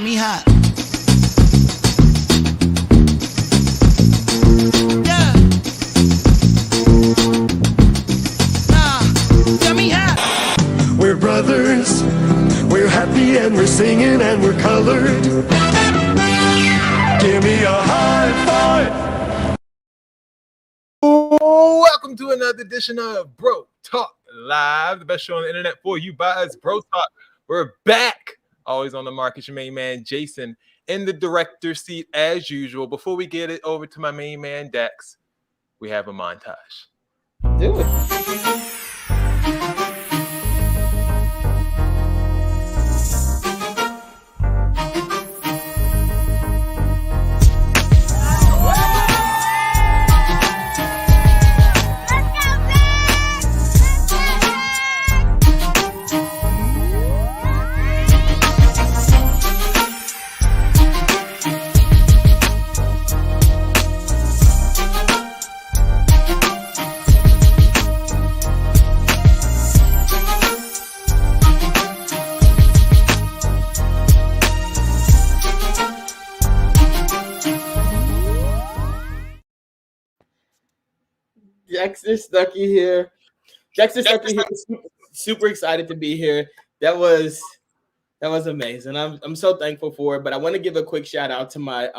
me hot. Yeah. Got me hot. We're brothers. We're happy and we're singing and we're colored. Give me a high five. Welcome to another edition of Bro Talk Live, the best show on the internet for you by us, Bro Talk. We're back, always on the mark. It's your main man, Jason, in the director's seat as usual. Before we get it over to my main man, Dex, we have a montage. Do it. Dexter Stuckey here. Super excited to be here. That was amazing. I'm so thankful for it. But I want to give a quick shout out to my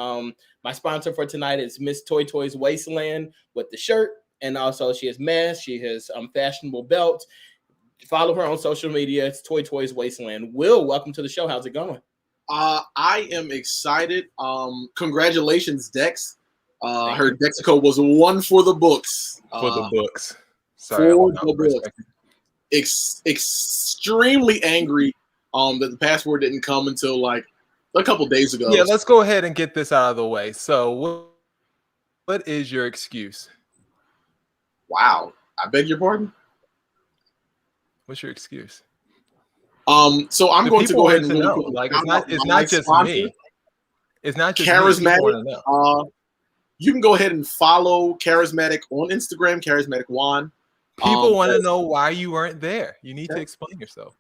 my sponsor for tonight. It's Miss Toy Toys Wasteland with the shirt, and also she has masks. She has fashionable belts. Follow her on social media. It's Toy Toys Wasteland. Will, welcome to the show. How's it going? I am excited. Congratulations, Dex. Her Dexico was one for the books. For the books. Sorry. For the books. Extremely angry that the passport didn't come until like a couple days ago. Yeah, let's go ahead and get this out of the way. So what is your excuse? Wow. I beg your pardon? What's your excuse? So I'm going to go ahead and know. Like it's not just me. It's not just Charismatic. You can go ahead and follow Charismatic on Instagram, Charismatic Juan. People want to know why you weren't there. You need to explain yourself.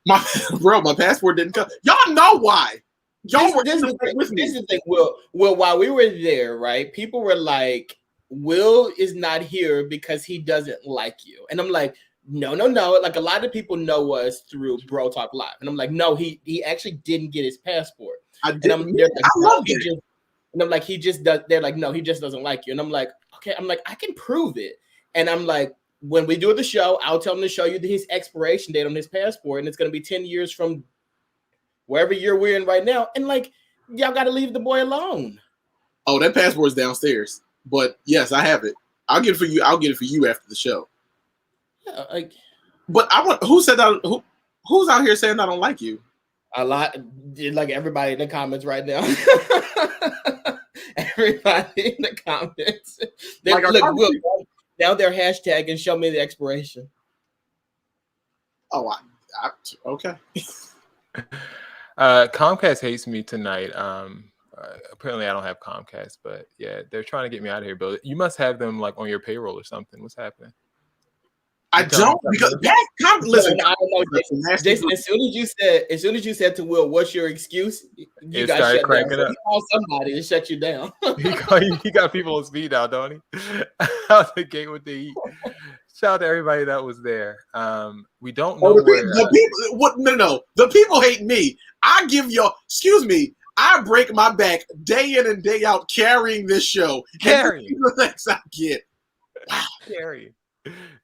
My passport didn't come. Y'all know why. Y'all were this is the thing, Will. Well, while we were there, right? People were like, "Will is not here because he doesn't like you," and I'm like, "No. Like a lot of people know us through Bro Talk Live, and I'm like, no, he actually didn't get his passport." I love it. And I'm like, he just does. They're like, no, he just doesn't like you. And I'm like, okay. I'm like, I can prove it. And I'm like, when we do the show, I'll tell him to show you his expiration date on his passport, and it's going to be 10 years from wherever year we're in right now. And like, y'all got to leave the boy alone. Oh, that passport's downstairs. But yes, I have it. I'll get it for you. I'll get it for you after the show. Yeah, like, but I want. Who said that? Who's out here saying I don't like you? A lot, like everybody in the comments right now. Everybody in the comments. Look, now they're hashtagging "show me the expiration." Oh, okay. Comcast hates me tonight. Apparently, I don't have Comcast, but yeah, they're trying to get me out of here. But you must have them like on your payroll or something. What's happening? I don't because listen. I don't know, Jason. As soon as you said to Will, "What's your excuse?" You got started shut cracking down. So up. he called somebody to shut you down. he got people on speed now, don't he? Out the gate with the heat. Shout out to everybody that was there. We don't know the people. What? No. The people hate me. I give y'all. Excuse me. I break my back day in and day out carrying this show. Carrying the things I get. Wow. Carrying.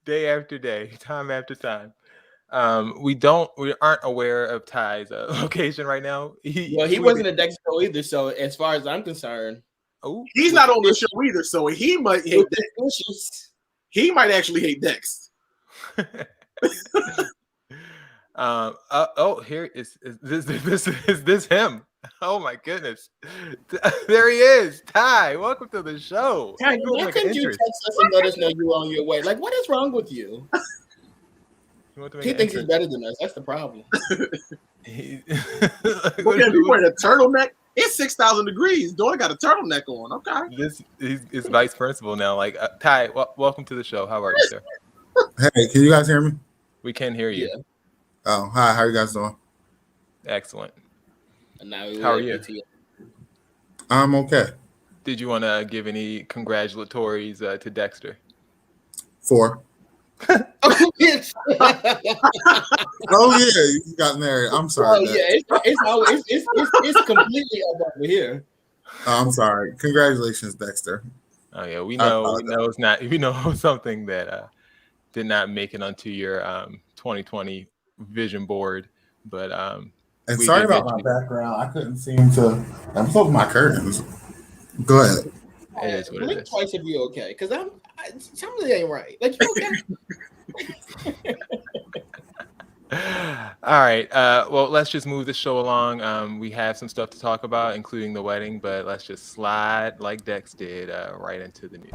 Day after day, time after time. We aren't aware of Ty's location right now. He wasn't a Dexico either, so as far as I'm concerned, he's not on the show either. So he might hate Dex. He might actually hate Dex. Here is this him? Oh my goodness, there he is. Ty, welcome to the show. Ty, why couldn't you text us and let us know you were on your way? Like, what is wrong with you? He thinks he's better than us. That's the problem. He wearing a turtleneck. It's 6,000 degrees. Dory got a turtleneck on. Okay. This is vice principal now. Like Ty, welcome to the show. How are you, sir? Hey, can you guys hear me? We can hear you. Yeah. Oh, hi. How are you guys doing? Excellent. And now we How are at you? BTL. I'm okay. Did you want to give any congratulatories to Dexter? 4. Oh, yes. Oh yeah, you got married. I'm sorry. Oh yeah, it's completely up over here. I'm sorry. Congratulations, Dexter. Oh yeah, we I know apologize. it's not something that did not make it onto your 2020 vision board, but And we sorry did about mention my background. I couldn't seem to. I'm closing my curtains. Go ahead. it is what it Blink is. twice if you okay, because something ain't right. Like you okay? All right. Well, let's just move the show along. We have some stuff to talk about, including the wedding, but let's just slide like Dex did right into the news.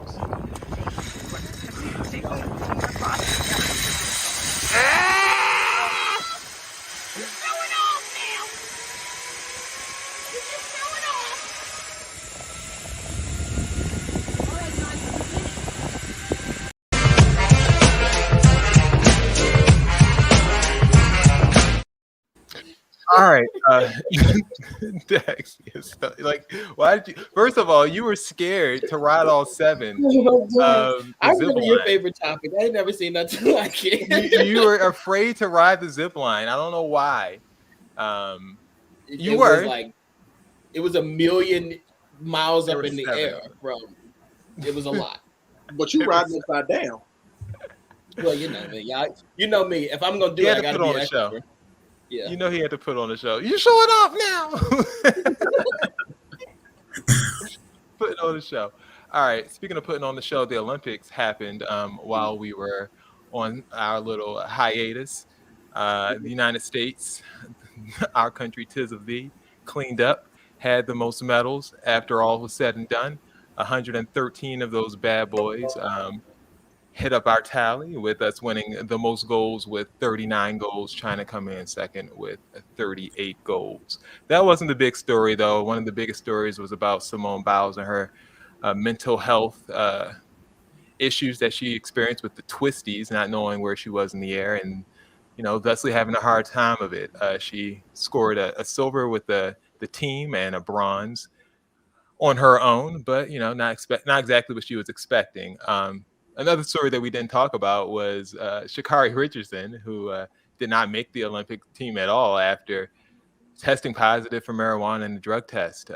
All right, Dex. Like, why did you? First of all, you were scared to ride all 7. The I zip remember your line. favorite topic. I ain't never seen nothing like it. You were afraid to ride the zip line. I don't know why. You It were. was like it was a million miles There up were in the 7 air, of them. bro. It was a lot. But you riding upside down. Well, you know me, y'all. You know me. If I'm gonna do He it, had I to gotta put be on a extra. show. Yeah. You know he had to put on a show. You showing off now. Putting on the show. All right. Speaking of putting on the show, the Olympics happened while we were on our little hiatus. The United States, our country, 'tis of thee, cleaned up, had the most medals after all was said and done. 113 of those bad boys hit up our tally with us winning the most goals with 39 goals. China coming in second with 38 goals. That wasn't the big story, though. One of the biggest stories was about Simone Biles and her mental health issues that she experienced with the twisties, not knowing where she was in the air, and thusly having a hard time of it. She scored a silver with the team and a bronze on her own, but not exactly what she was expecting. Another story that we didn't talk about was Sha'Carri Richardson, who did not make the Olympic team at all after testing positive for marijuana in the drug test.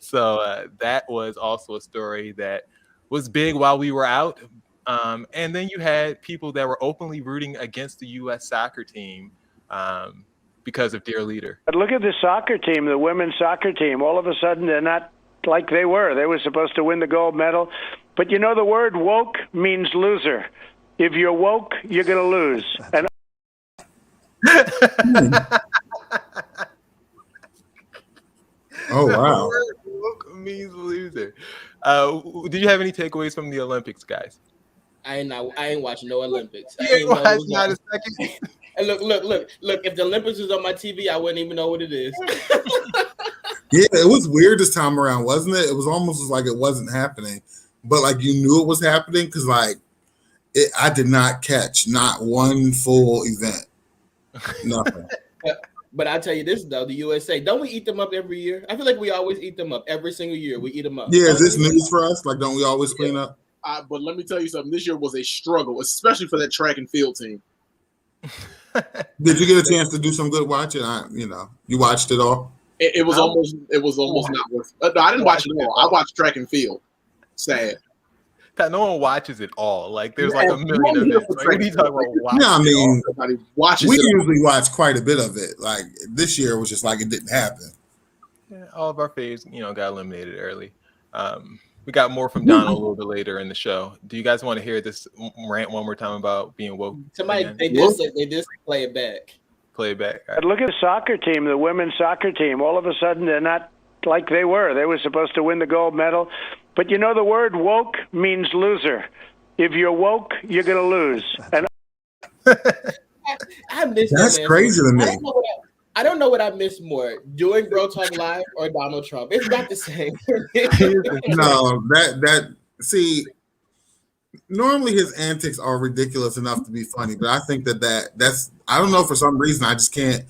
So that was also a story that was big while we were out. And then you had people that were openly rooting against the U.S. soccer team because of dear leader. But look at the soccer team, the women's soccer team. All of a sudden, they're not like they were. They were supposed to win the gold medal. But the word woke means loser. If you're woke, you're going to lose. And Oh wow. Woke means loser. Did you have any takeaways from the Olympics, guys? I ain't watching no Olympics. I You ain't know ain't watched it was not on. a second. And look. If the Olympics was on my TV, I wouldn't even know what it is. Yeah, it was weird this time around, wasn't it? It was almost like it wasn't happening, but like you knew it was happening because I did not catch not one full event, nothing. But I tell you this though, the USA, don't we eat them up every year? I feel like we always eat them up every single year. We eat them up. Yeah, is this news for us? Like, don't we always clean up? But let me tell you something. This year was a struggle, especially for that track and field team. Did you get a chance to do some good watching? You watched it all. It was almost not worth. No, I didn't watch it all. I watched track and field. Sad. No one watches it all. Like there's like a million of it. Like, what are you talking about? Watching Yeah, I mean, Everybody watches we it. usually watch quite a bit of it. Like this year was just like it didn't happen. Yeah, all of our faves, got eliminated early. We got more from Donald a little bit later in the show. Do you guys want to hear this rant one more time about being woke? Somebody again? they just play it back. Play it back. All but look at the soccer team, the women's soccer team. All of a sudden, they're not like they were. They were supposed to win the gold medal. But the word woke means loser. If you're woke, you're going to lose. And I miss That's that man. crazy to me. I don't know what I miss more, doing Bro Talk Live or Donald Trump. It's about the same. No, see, normally his antics are ridiculous enough to be funny, but I think that's I don't know, for some reason I just can't.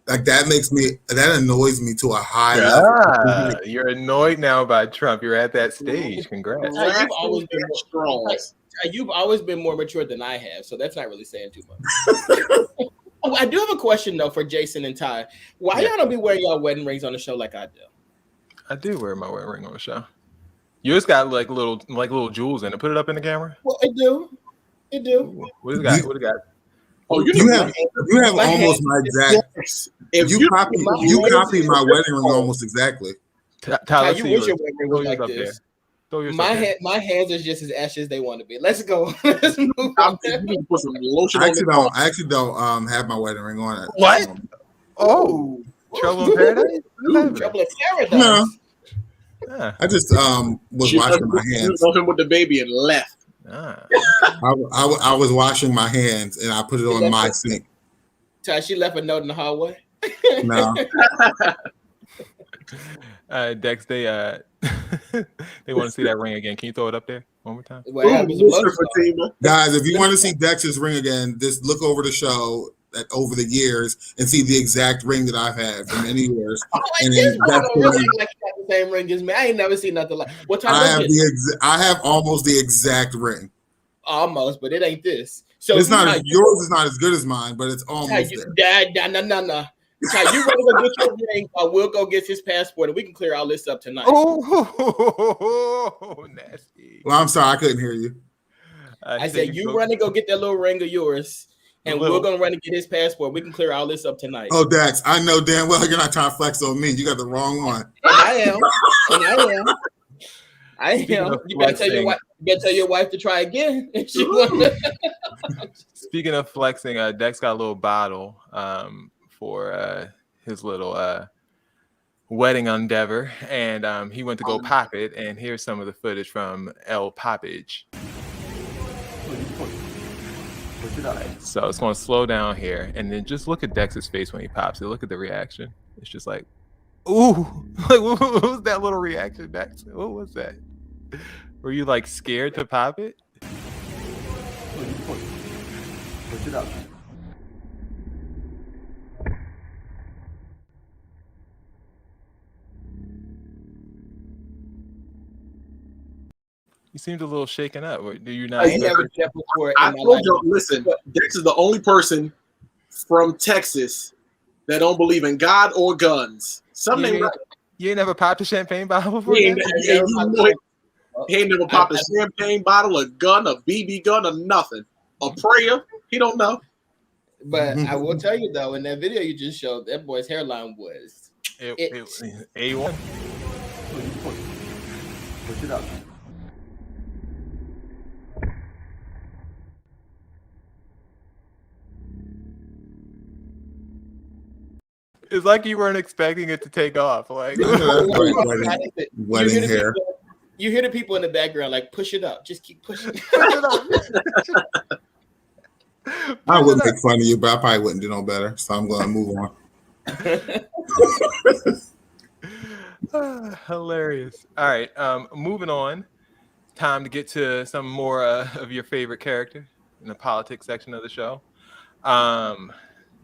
Like that annoys me to a high level. You're annoyed now by Trump. You're at that stage. Congrats. You've always been straws. You've always been more mature than I have, so that's not really saying too much. Oh, I do have a question though for Jason and Ty. Why y'all don't be wearing y'all wedding rings on the show like I do? I do wear my wedding ring on the show. Yours got like little jewels in it. Put it up in the camera. Well, it do. What does it got? What it got? Oh, You have almost my exact. If you copy my wedding ring almost exactly. Tyler, you wish your wedding ring was like this. My hands are just as ashy as they want to be. Let's go. Let's move on. Put some lotion I actually don't have my wedding ring on it. What? Oh, Trouble in Paradise? Trouble in Paradise. No. I just was washing my hands. She him with the baby and left. I was washing my hands and I put it on my sink. Ty, she left a note in the hallway. No. Dex, they want to see that ring again. Can you throw it up there one more time? Guys, if you want to see Dex's ring again, just look over the show over the years and see the exact ring that I've had for many years. And then that's the same ring as me. I ain't never seen nothing like. What time I have almost the exact ring. Almost, but it ain't this. So it's not yours is not as good as mine, but it's almost there. No. Ty, you ready to go get your ring? We'll go get his passport, and we can clear all this up tonight. Oh, nasty. Well, I'm sorry, I couldn't hear you. I said you run and go get that little ring of yours. And we're gonna run and get his passport. We can clear all this up tonight. Oh, Dax, I know damn well you're not trying to flex on me. You got the wrong one. I am. You better tell your wife to try again. If she Speaking of flexing, Dex got a little bottle for his little wedding endeavor, and he went to go pop it. And here's some of the footage from El Poppage. So it's going to slow down here, and then just look at Dex's face when he pops it. Look at the reaction. It's just like, ooh, like what was that little reaction, Dex? What was that? Were you like scared to pop it? Push it up. You seemed a little shaken up. Do you not? I never did before. I told you, listen, Dex is the only person from Texas that don't believe in God or guns. You ain't never popped a champagne bottle before? He ain't never popped a champagne bottle, a gun, a BB gun, or nothing. A prayer. He don't know. But I will tell you, though, in that video you just showed, that boy's hairline was it A1. Push it up. It's like you weren't expecting it to take off. Like wedding hair. You hear the people in the background like, push it up. Just keep pushing. I would make fun of you, but I probably wouldn't do no better. So I'm going to move on. Hilarious. All right. Moving on. Time to get to some more of your favorite character in the politics section of the show.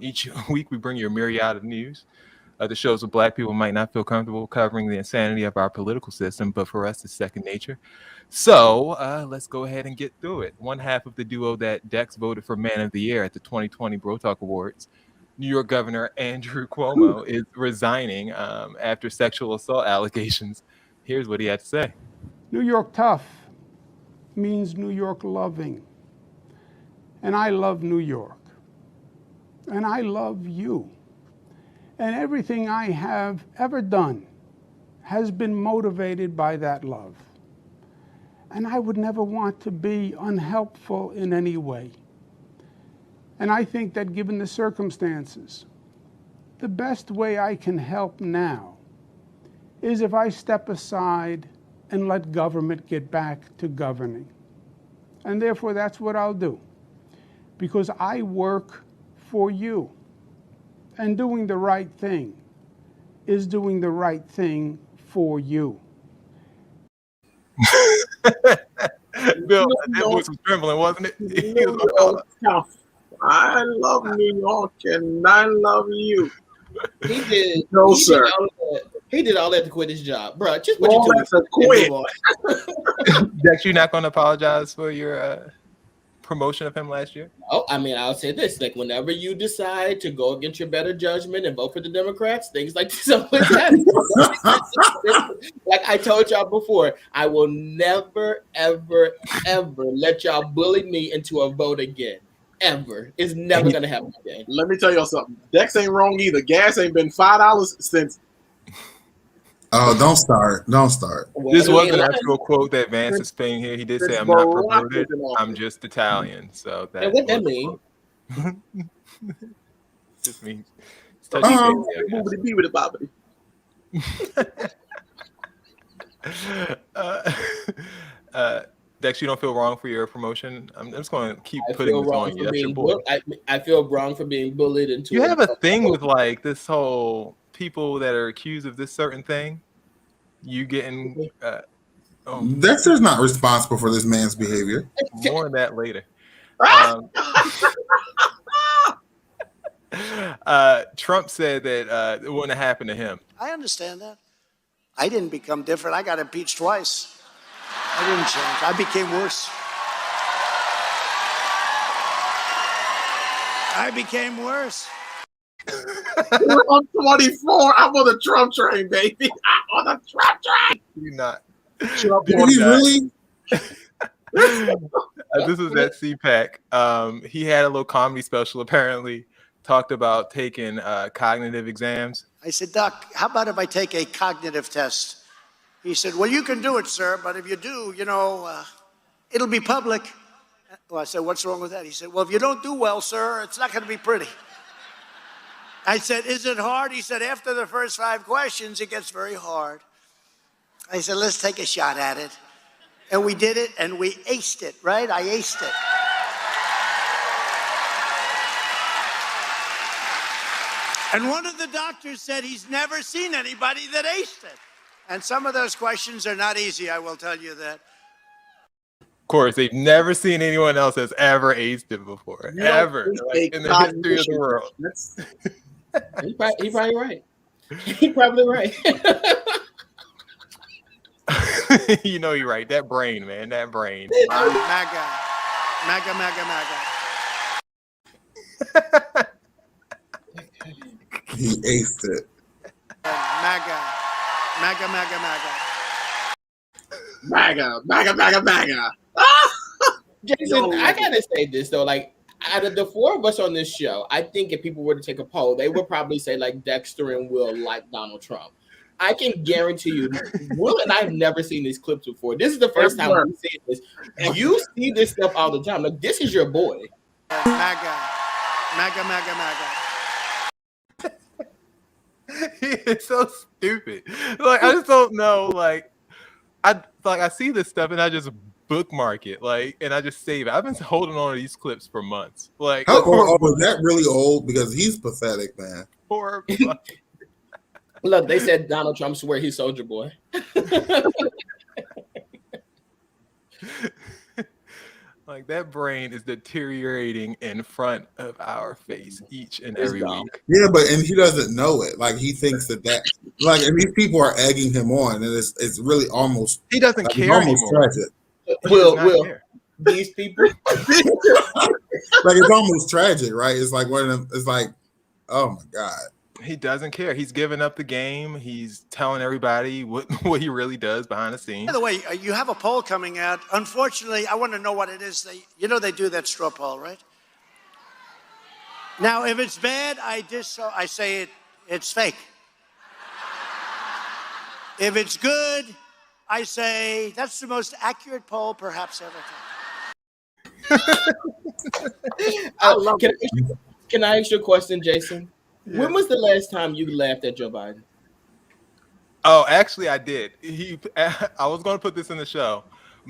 Each week, we bring you a myriad of news. The shows where Black people might not feel comfortable covering the insanity of our political system, but for us, it's second nature. So let's go ahead and get through it. One half of the duo that Dex voted for Man of the Year at the 2020 Bro Talk Awards, New York Governor Andrew Cuomo, is resigning after sexual assault allegations. Here's what he had to say. New York tough means New York loving. And I love New York. And I love you. And everything I have ever done has been motivated by that love. And I would never want to be unhelpful in any way. And I think that given the circumstances, the best way I can help now is if I step aside and let government get back to governing. And therefore, that's what I'll do. Because I work for you. And doing the right thing is doing the right thing for you. Bill, that voice was trembling, wasn't it? I love New York and I love you. He did. No, he sir. Did all of that. He did all that to quit his job, bro. Just put All your that to quit. Dex, you're not going to apologize for your promotion of him last year? Oh, I mean, I'll say this: like, whenever you decide to go against your better judgment and vote for the Democrats, things like this always happen. Like I told y'all before, I will never, ever, ever let y'all bully me into a vote again. Ever. It's never gonna happen again. Let me tell y'all something. Dex ain't wrong either. Gas ain't been $5 since. Oh, don't start. Don't start. This was an actual quote that Vance is paying here. He did say, "I'm not promoted. I'm just Italian." So that. And what that mean? Just means. Be with it, Bobby. Dex, you don't feel wrong for your promotion? I'm just going to keep I putting feel this wrong on for you. being bullied. I feel wrong for being bullied into. You have a thing with like this whole people that are accused of this certain thing. You getting Dexter's not responsible for this man's behavior. more on that later. Trump said that it wouldn't have happened to him. I understand that. I didn't become different. I got impeached twice. I didn't change. I became worse. I became worse. I'm 24. I'm on the Trump train, baby. I'm on the Trump train. You're not. Trump Did he really? This was at CPAC. He had a little comedy special, apparently, talked about taking cognitive exams. I said, Doc, how about if I take a cognitive test? He said, well, you can do it, sir, but if you do, it'll be public. Well, I said, what's wrong with that? He said, well, if you don't do well, sir, it's not going to be pretty. I said, is it hard? He said, after the first 5 questions, it gets very hard. I said, let's take a shot at it. And we did it, and we aced it, right? I aced it. And one of the doctors said he's never seen anybody that aced it. And some of those questions are not easy, I will tell you that. Of course, they've never seen anyone else that's ever aced it before, ever, like, in the history of the world. He probably right. He probably right. You know you're right. That brain, man. That brain. MAGA. MAGA, MAGA, MAGA. He aced it. MAGA. MAGA, MAGA, MAGA. MAGA, MAGA, MAGA, MAGA. Jason, I gotta say this though, like out of the 4 of us on this show, I think if people were to take a poll, they would probably say like Dexter and Will like Donald Trump. I can guarantee you, Will and I have never seen these clips before. This is the first time we've seen this. You see this stuff all the time. Like this is your boy. MAGA. MAGA, MAGA, MAGA. It's so stupid. Like I just don't know. Like I see this stuff and I just bookmark it, like, and I just save it. I've been holding on to these clips for months. Like, was that really old? Because he's pathetic, man. Poor. Look, they said Donald Trump swear he's Soldier Boy. Like that brain is deteriorating in front of our face each and every week. Yeah, and he doesn't know it. Like he thinks that like, and these people are egging him on, and it's really almost he doesn't care almost anymore. Tragic. Will these people? Like it's almost tragic, right? It's like one of them. It's like, oh my god. He doesn't care. He's giving up the game. He's telling everybody what he really does behind the scenes. By the way, you have a poll coming out. Unfortunately, I want to know what it is. They do that straw poll, right? Now, if it's bad, I say it's fake. If it's good, I say that's the most accurate poll perhaps ever taken. Can I ask you a question, Jason? Yeah. When was the last time you laughed at Joe Biden? Oh, actually, I did. I was going to put this in the show,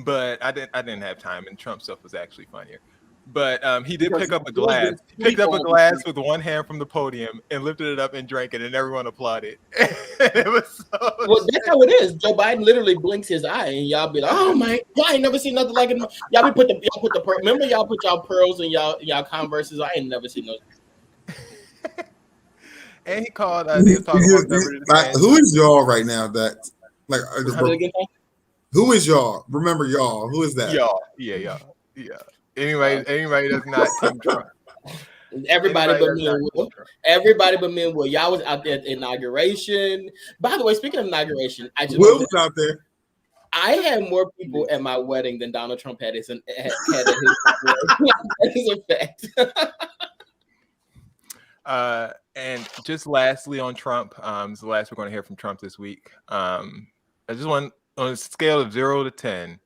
but I didn't have time, and Trump stuff was actually funnier. But he did pick up a glass. He picked up a glass with one hand from the podium and lifted it up and drank it, and everyone applauded. It was so well, that's how it is. Joe Biden literally blinks his eye, and y'all be like, "Oh my God, I ain't never seen nothing like it." Y'all put the remember y'all put y'all pearls and y'all Converses. I ain't never seen those. And he called. They was talking about Beverly the Like, who is y'all right now? That like, who is y'all? Remember y'all? Who is that? Y'all. Yeah. Anybody that's not Team Trump. Everybody but me and Will. Everybody but me and Will. Y'all was out there at the inauguration. By the way, speaking of inauguration, Will was out there. I had more people at my wedding than Donald Trump had at his effect. And just lastly on Trump, this is the last we're going to hear from Trump this week. I just want, on a scale of 0 to 10,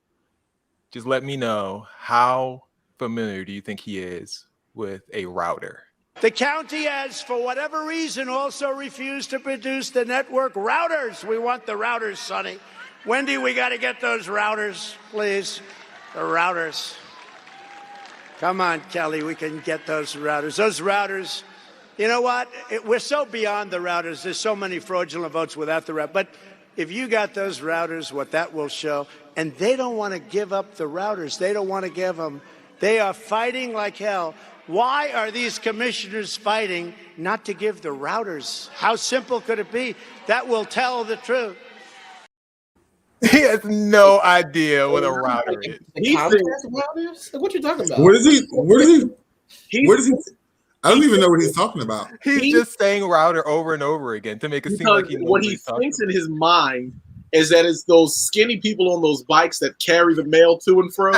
just let me know, how familiar do you think he is with a router? The county has, for whatever reason, also refused to produce the network routers. We want the routers, Sonny. Wendy, we got to get those routers, please. The routers. Come on, Kelly, we can get those routers. Those routers, you know what? We're so beyond the routers. There's so many fraudulent votes without the routers. But if you got those routers, what that will show, and they don't want to give up the routers. They don't want to give them. They are fighting like hell. Why are these commissioners fighting not to give the routers? How simple could it be? That will tell the truth. He has no idea what a router is. Routers? What you talking about? Where does he? I don't even know what he's talking about. He's just saying router over and over again to make it seem like he knows what he thinks in his mind is that it's those skinny people on those bikes that carry the mail to and fro.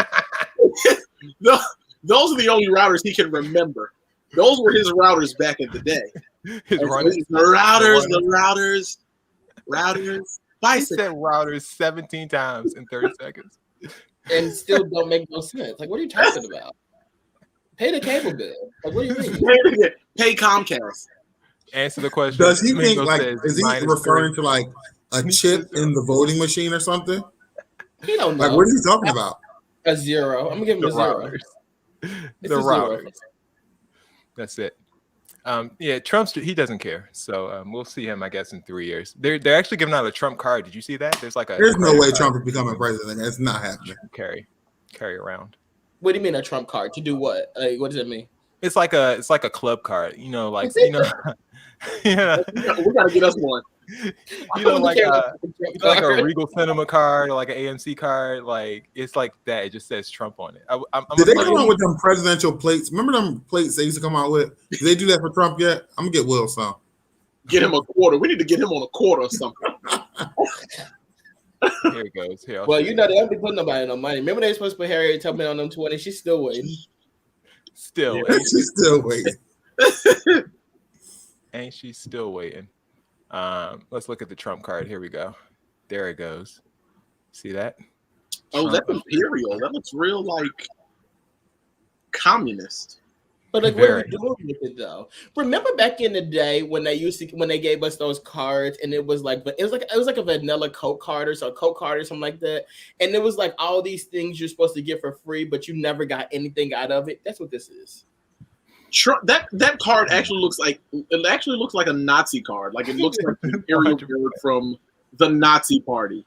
Those are the only routers he can remember. Those were his routers back in the day. The routers. He said routers 17 times in 30 seconds. And still don't make no sense. Like, what are you talking about? Pay the cable bill. Like, what do you mean? Pay Comcast. Answer the question. Does he think, like, is he referring to like a chip in the voting machine or something? He don't know. Like, what is he talking about? A 0. I'm gonna give him a 0. The routers. That's it. Yeah, he doesn't care. So we'll see him, I guess, in 3 years. They're actually giving out a Trump card. Did you see that? There's no way Trump is becoming president. It's not happening. Carry around. What do you mean a Trump card? To do what? Like, what does it mean? It's like a club card. Yeah. We gotta get us one. Like a Regal Cinema card or like an AMC card. Like, it's like that. It just says Trump on it. Did they come out with them presidential plates? Remember them plates they used to come out with? Did they do that for Trump yet? I'm gonna get Will some. Get him a quarter. We need to get him on a quarter or something. Here it goes. Here, well, they don't be putting nobody no money. Remember they were supposed to put Harriet Tubman on them 20. She's still waiting. She's still waiting. Ain't she still waiting? Let's look at the Trump card. Here we go. There it goes. See that? Oh, that's imperial. That looks real like communist. But like, what are we doing with it though? Remember back in the day when they gave us those cards and it was like a vanilla Coke card or a Coke card or something like that, and it was like all these things you're supposed to get for free, but you never got anything out of it. That's what this is. That card actually looks like a Nazi card. Like, it looks like the imperial card from the Nazi party.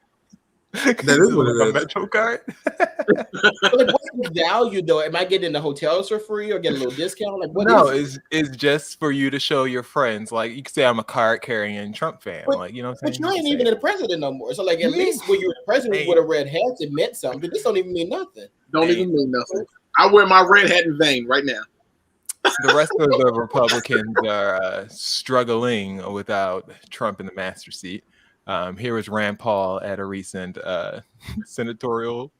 That is what it is. A Metro card. Like, what's the value though? Am I getting the hotels for free or get a little discount? Like, what? No, it's just for you to show your friends. Like, you can say I'm a card carrying Trump fan. Like, you know what I'm saying? But you ain't even the president no more. So like, at least when you were the president with a red hat, it meant something. This don't even mean nothing. Don't even mean nothing. I wear my red hat in vain right now. The rest of the Republicans are struggling without Trump in the master seat. Here was Rand Paul at a recent senatorial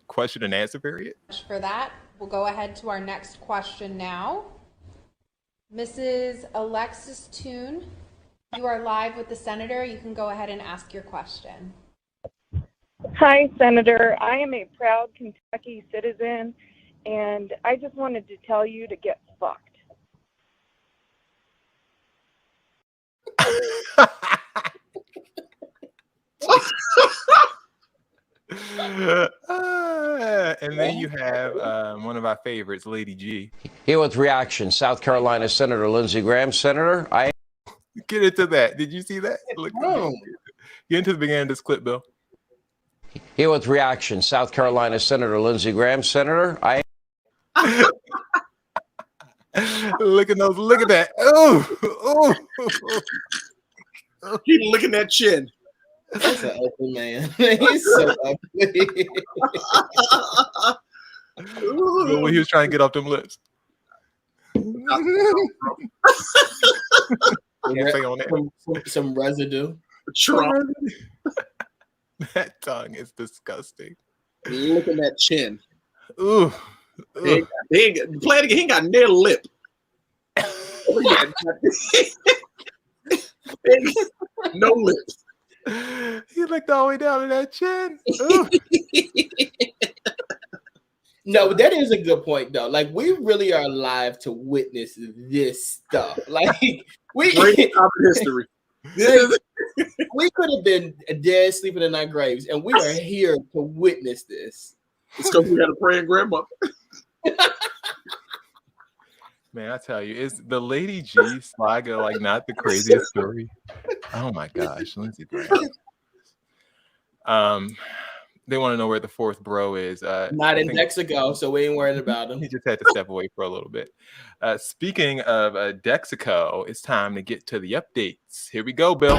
question and answer period. For that, we'll go ahead to our next question now. Mrs. Alexis Toon, you are live with the senator. You can go ahead and ask your question. Hi, Senator. I am a proud Kentucky citizen, and I just wanted to tell you to get fucked. And then you have one of our favorites, Lady G. Here with reaction, South Carolina Senator Lindsey Graham. Senator, Get into that. Did you see that? Look, get into the beginning of this clip, Bill. Here with reaction, South Carolina Senator Lindsey Graham. Senator, Look at those. Look at that. Oh, Keep licking that chin. That's an ugly man. He's so ugly. when he was trying to get off them lips. Some residue. Trump. That tongue is disgusting. Look at that chin. Ooh. Play it again. He ain't got near lip. No lips. He licked all the way down to that chin. No, that is a good point though. Like we really are alive to witness this stuff. Like we great history. We could have been dead, sleeping in our graves, and we are here to witness this. It's because we had a praying grandmother. Man, I tell you, is the Lady G saga like not the craziest story? Oh my gosh, Lindsey Graham. They want to know where the fourth bro is. Not in Dexico, so we ain't worried about him. He just had to step away for a little bit. Speaking of Dexico, it's time to get to the updates. Here we go, Bill.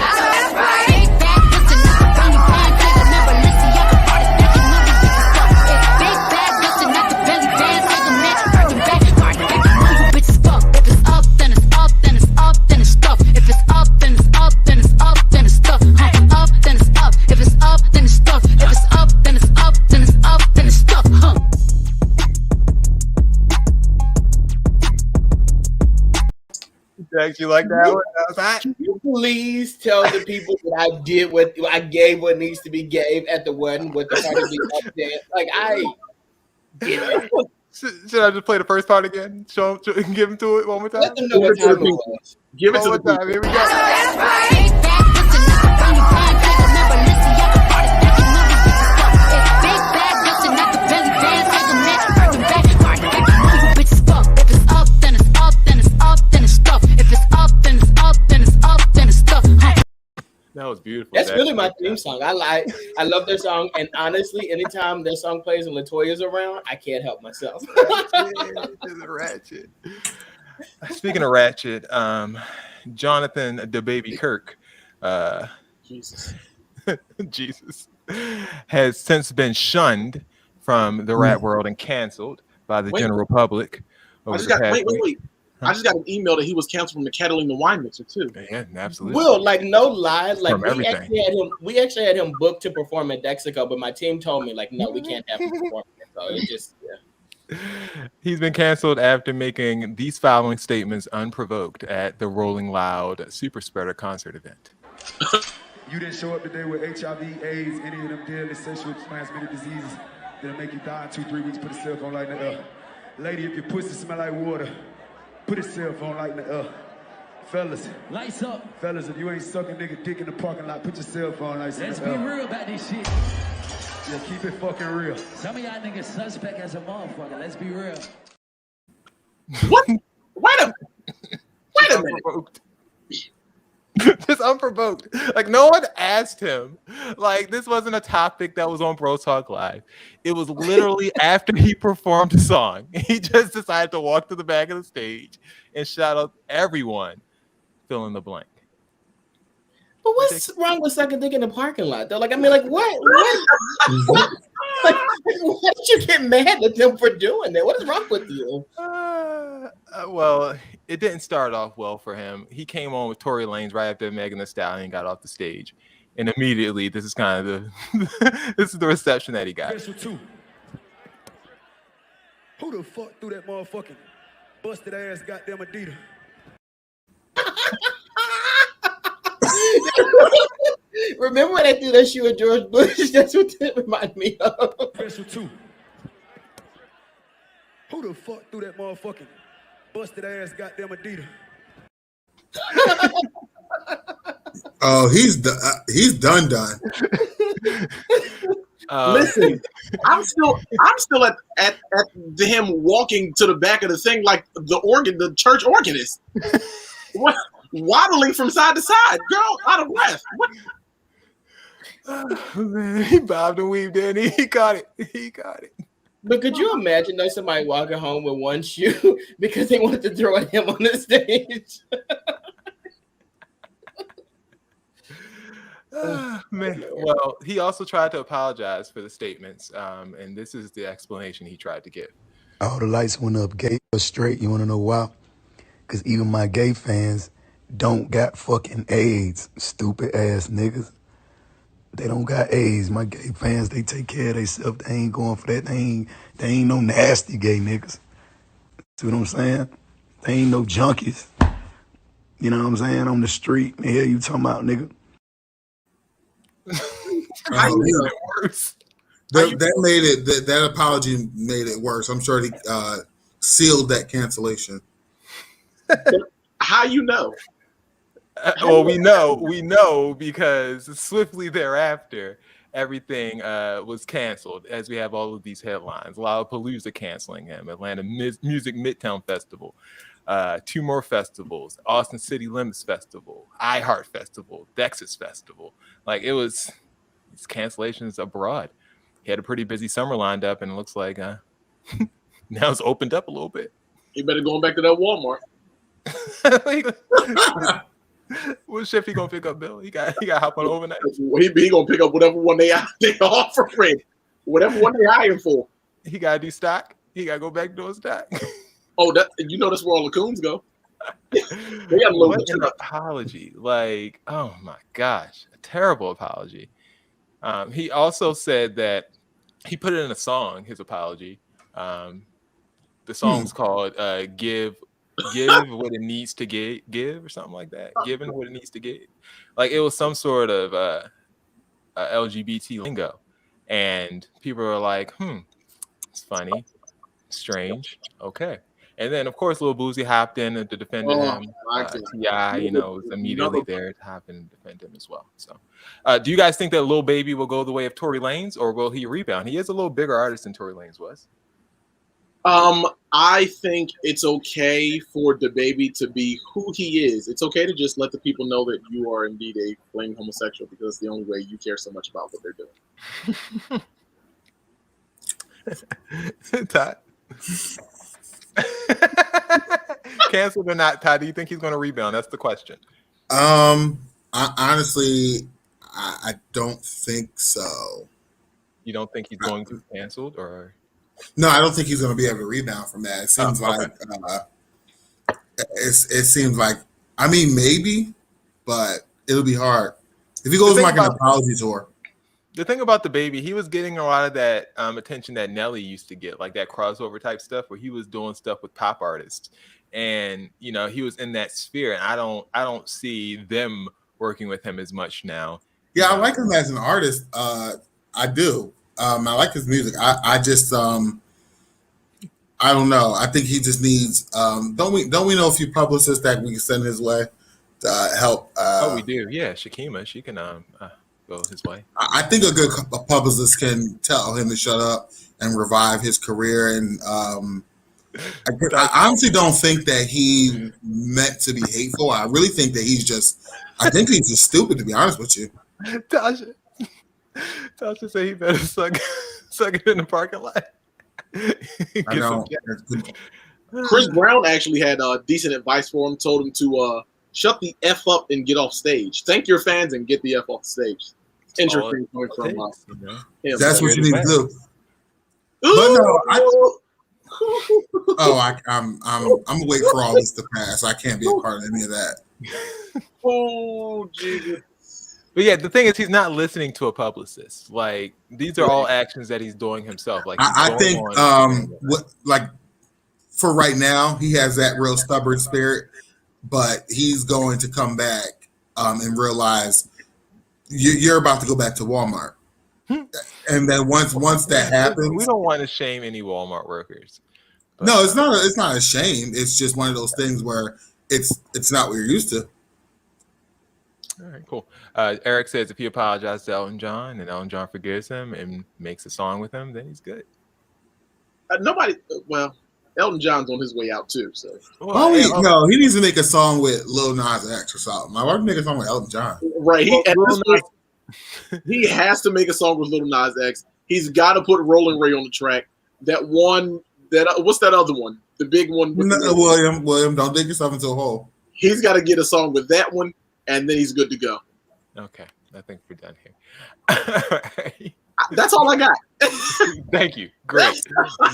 You like that one? That was hot. Can you please tell the people that I did what I gave what needs to be gave at the wedding with the Cardi B update? Like I did it. Should I just play the first part again? Give him to it one more time. Let them know what time it was. Give it to the time. Here we go. That was beautiful. That's really my theme song. I love their song, and honestly, anytime their song plays and Latoya's around, I can't help myself. Ratchet. Speaking of Ratchet, Jonathan Dababy Kirk, Jesus, has since been shunned from the rap world and canceled by the general public. Wait. I just got an email that he was canceled from the Catalina wine mixer too. Yeah, absolutely. Will, like no lie, like we actually had him booked to perform at Dexico, but my team told me like, no, we can't have him perform. So it just He's been canceled after making these following statements unprovoked at the Rolling Loud Super Spreader concert event. You didn't show up today with HIV, AIDS, any of them deadly sexually transmitted diseases that'll make you die in 2-3 weeks. Put a cell phone light in the air. Lady, if your pussy smell like water, put a cell phone light in the air. Fellas. Lights up. Fellas, if you ain't sucking nigga dick in the parking lot, put your cell phone lights in the air. Let's be real about this shit. Yeah, keep it fucking real. Some of y'all niggas suspect as a motherfucker. Let's be real. What? Wait a minute. Just unprovoked. Like no one asked him. Like this wasn't a topic that was on Bro Talk Live. It was literally after he performed the song. He just decided to walk to the back of the stage and shout out everyone, fill in the blank. But what's wrong with sucking dick in the parking lot though? Like I mean, like what? Like, why did you get mad at them for doing that? What is wrong with you? Well, it didn't start off well for him. He came on with Tory Lanez right after Megan Thee Stallion got off the stage, and immediately this is kind of the this is the reception that he got. Who the fuck threw that motherfucking busted ass goddamn Adidas? Remember when I threw that shoe at George Bush? That's what that reminded me of. Special 2. Who the fuck threw that motherfucking busted ass goddamn Adidas? Oh, he's done. Listen, I'm still at him walking to the back of the thing like the church organist. What? Waddling from side to side, girl, out of breath. What? Oh, man, he bobbed and weaved in. He got it. But could you imagine though somebody walking home with one shoe because they wanted to throw at him on the stage? Man. Well, he also tried to apologize for the statements, and this is the explanation he tried to give. All the lights went up gay or straight. You want to know why? Because even my gay fans don't got fucking AIDS, stupid ass niggas. They don't got AIDS. My gay fans, they take care of themselves. They ain't going for that. They ain't no nasty gay niggas. See what I'm saying? They ain't no junkies. You know what I'm saying? On the street. The hell you talking about, nigga? That made it. That apology made it worse. I'm sure he sealed that cancellation. How you know? Well, we know because swiftly thereafter, everything was canceled. As we have all of these headlines, Lollapalooza canceling him, Atlanta Music Midtown Festival, 2 more festivals, Austin City Limits Festival, iHeart Festival, Dexys Festival. Like it was, these cancellations abroad. He had a pretty busy summer lined up, and it looks like now it's opened up a little bit. You better go back to that Walmart. What shift he gonna pick up, Bill? He got hop on overnight. He gonna pick up whatever one they offering, whatever one they hiring for. He gotta do stock. He gotta go back doing stock. Oh, that's where all the coons go. They got a little What an apology! Like, oh my gosh, a terrible apology. He also said that he put it in a song. His apology. The song's called "Give What It Needs to Give" or something like that. Giving what it needs to give. Like it was some sort of LGBT lingo, and people were like, it's funny, strange, okay. And then, of course, Lil Boosie hopped in to defend him. T.I., was immediately there to hop in and defend him as well. So, do you guys think that Lil Baby will go the way of Tory Lanez, or will he rebound? He is a little bigger artist than Tory Lanez was. I think it's okay for Dababy to be who he is. It's okay to just let the people know that you are indeed a flaming homosexual, because it's the only way you care so much about what they're doing. Todd. Canceled or not, Todd? Do you think he's going to rebound? That's the question. Honestly, I don't think so. You don't think he's going to be canceled, or? No, I don't think he's going to be able to rebound from that. It seems like it seems like, I mean, maybe, but it'll be hard if he goes on like an apology tour. The thing about Dababy, he was getting a lot of that attention that Nelly used to get, like that crossover type stuff, where he was doing stuff with pop artists, and he was in that sphere. And I don't see them working with him as much now. Yeah, I like him as an artist. I do. I like his music. I just I don't know. I think he just needs. Don't we know a few publicists that we can send his way to help? We do. Yeah, Shakima, she can go his way. I think a good publicist can tell him to shut up and revive his career. And I honestly don't think that he meant to be hateful. I really think that I think he's just stupid, to be honest with you. Tasha say he better suck it in the parking lot. I know. Chris Brown actually had decent advice for him. Told him to shut the F up and get off stage. Thank your fans and get the F off stage. Interesting coming from him. That's what you need to do. But no, I'm gonna wait for all this to pass. I can't be a part of any of that. Oh, Jesus. But yeah, the thing is, he's not listening to a publicist. Like, these are all actions that he's doing himself. Like, I think, for right now, he has that real stubborn spirit, but he's going to come back and realize you're about to go back to Walmart. And then once that happens, we don't want to shame any Walmart workers. No, it's not a shame. It's just one of those things where it's not what you're used to. All right, cool. Eric says if he apologizes to Elton John and Elton John forgives him and makes a song with him, then he's good. Elton John's on his way out too. So he needs to make a song with Lil Nas X or something. Why would he make a song with Elton John? Right. He has to make a song with Lil Nas X. He's got to put Rolling Ray on the track. That one. What's that other one? The big one. No, William, don't dig yourself into a hole. He's got to get a song with that one, and then he's good to go. Okay, I think we're done here. That's all I got. Thank you. Great.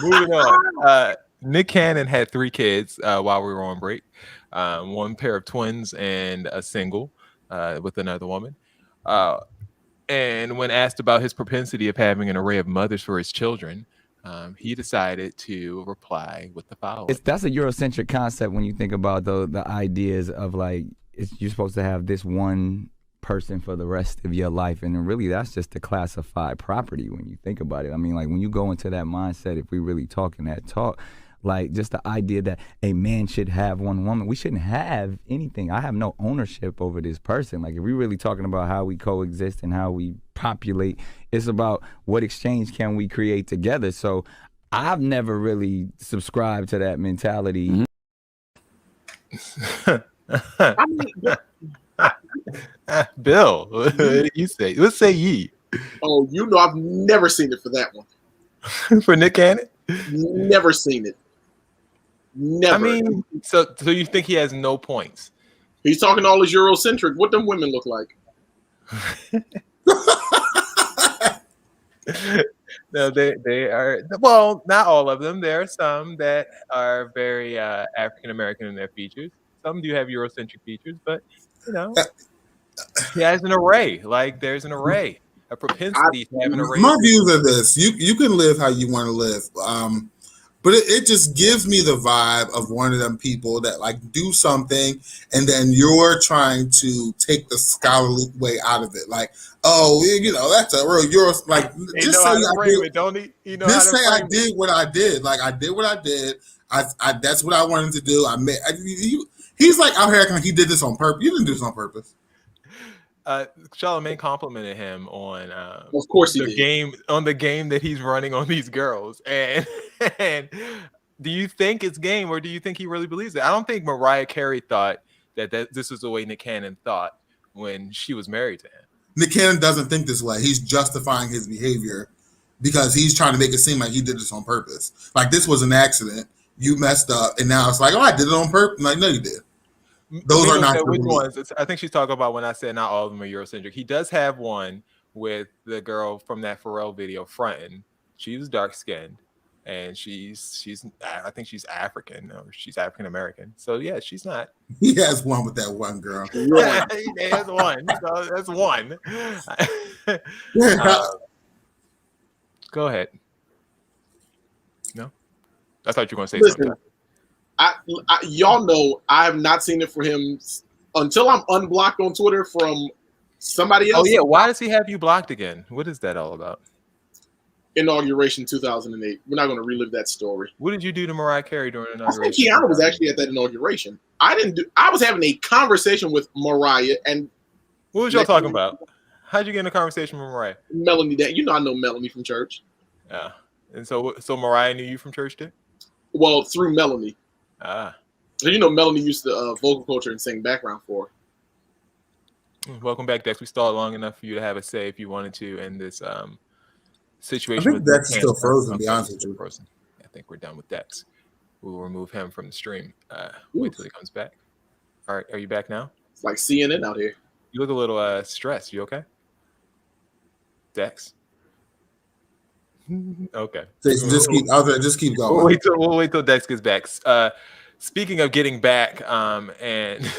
Moving on. Nick Cannon had 3 kids while we were on break. 1 pair of twins and a single with another woman. And when asked about his propensity of having an array of mothers for his children, he decided to reply with the following. That's a Eurocentric concept when you think about the ideas of like you're supposed to have this one person for the rest of your life, and really that's just a classified property when you think about it. I mean, like when you go into that mindset, if we really talking that talk, like just the idea that a man should have one woman, we shouldn't have anything. I have no ownership over this person. Like if we're really talking about how we coexist and how we populate, it's about what exchange can we create together. So I've never really subscribed to that mentality. I mean, Bill, what do you say? What say ye? Oh, I've never seen it for that one. For Nick Cannon? Never seen it. Never. I mean, so you think he has no points? He's talking all his Eurocentric. What them women look like? No, they are, well, not all of them. There are some that are very African American in their features. Some do have Eurocentric features, but he has an array. Like there's an array, a propensity to have an array. My views are this: you can live how you want to live, but it just gives me the vibe of one of them people that like do something and then you're trying to take the scholarly way out of it. Like, oh, that's a real Euro. Like, just say I did, don't he? Just say I did what I did. Like I did what I did. I that's what I wanted to do. He's like out here acting like he did this on purpose. You didn't do this on purpose. Charlamagne complimented him on of course he did. the game that he's running on these girls. And do you think it's game, or do you think he really believes it? I don't think Mariah Carey thought that this was the way Nick Cannon thought when she was married to him. Nick Cannon doesn't think this way. He's justifying his behavior because he's trying to make it seem like he did this on purpose. Like this was an accident. You messed up, and now it's like, oh, I did it on purpose. Like, no, you did. Those are not which ones. I think she's talking about when I said not all of them are Eurocentric. He does have one with the girl from that Pharrell video, fronting. She's dark skinned, and she's I think she's African or she's African American. So yeah, she's not. He has one with that one girl. He has one. So that's one. Go ahead. No, I thought you were going to say something. Y'all know I have not seen it for him until I'm unblocked on Twitter from somebody else. Oh yeah, why does he have you blocked again? What is that all about? Inauguration 2008. We're not going to relive that story. What did you do to Mariah Carey during inauguration? I think Kiana was actually at that inauguration. I was having a conversation with Mariah, and what was y'all talking about? How'd you get in a conversation with Mariah? Melanie, that I know Melanie from church. Yeah, and so Mariah knew you from church too? Well, through Melanie. So Melanie used to vocal culture and sing background for her. Welcome back, Dex. We stalled long enough for you to have a say if you wanted to in this situation. I think Dex is still frozen, to be honest with you. I think we're done with Dex. We will remove him from the stream. Wait till he comes back. All right, are you back now? It's like CNN out here. You look a little stressed. You okay? Dex? Okay. Just keep going. We'll wait till Dex gets back. Speaking of getting back and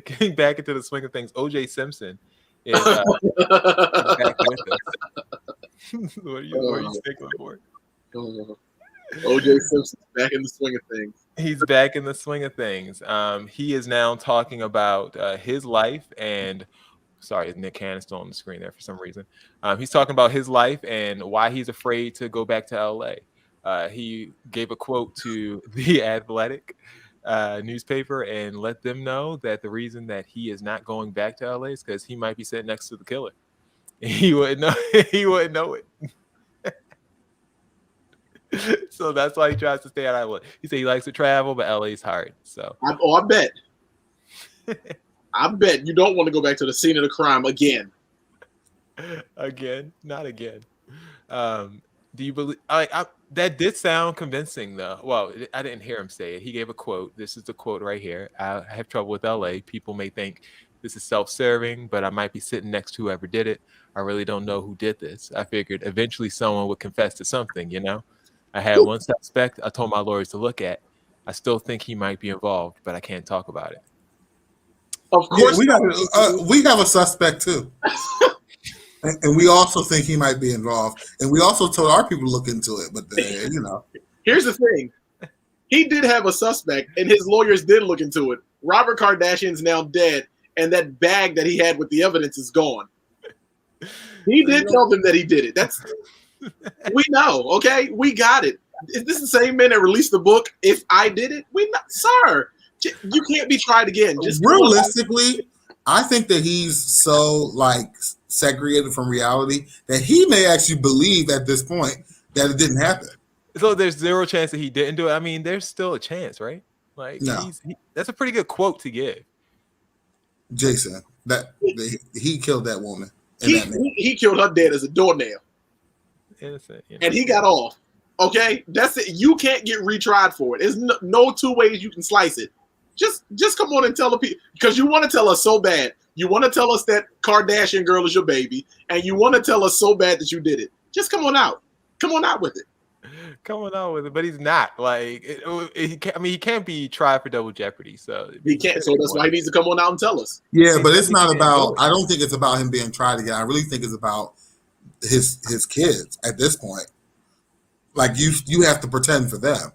getting back into the swing of things, OJ Simpson is back with us. What are you sticking for? OJ Simpson's back in the swing of things. He's back in the swing of things. He is now talking about his life and sorry, Nick Cannon's still on the screen there for some reason. He's talking about his life and why he's afraid to go back to LA. He gave a quote to The Athletic newspaper and let them know that the reason that he is not going back to LA is because he might be sitting next to the killer. He wouldn't know. He wouldn't know it. So that's why he tries to stay out of LA. He said he likes to travel, but LA's hard. So I bet. I bet you don't want to go back to the scene of the crime again. Again, not again. Do you believe? That did sound convincing, though. Well, I didn't hear him say it. He gave a quote. This is the quote right here. I have trouble with LA. People may think this is self-serving, but I might be sitting next to whoever did it. I really don't know who did this. I figured eventually someone would confess to something, you know? I had one suspect I told my lawyers to look at. I still think he might be involved, but I can't talk about it. Of course, we have a suspect too. And we also think he might be involved. And we also told our people to look into it. But, you know. Here's the thing. He did have a suspect, and his lawyers did look into it. Robert Kardashian's now dead, and that bag that he had with the evidence is gone. He did tell them that he did it. We know, okay? We got it. Is this the same man that released the book, If I Did It? Sir, you can't be tried again. Just realistically, I think that he's so segregated from reality that he may actually believe at this point that it didn't happen. So there's zero chance that he didn't do it. I mean, there's still a chance, right? No. That's a pretty good quote to give. Jason, he killed that woman. He killed her dead as a doornail. Innocent, you know? And he got off. Okay, that's it. You can't get retried for it. There's no two ways you can slice it. Just come on and tell the people, because you want to tell us so bad. You want to tell us that Kardashian girl is your baby, and you want to tell us so bad that you did it. Just come on out. Come on out with it. Come on out with it, but he's not. He can't be tried for double jeopardy. So he can't. So that's why he needs to come on out and tell us. Yeah, but it's not about. I don't think it's about him being tried again. I really think it's about his kids at this point. Like you have to pretend for them,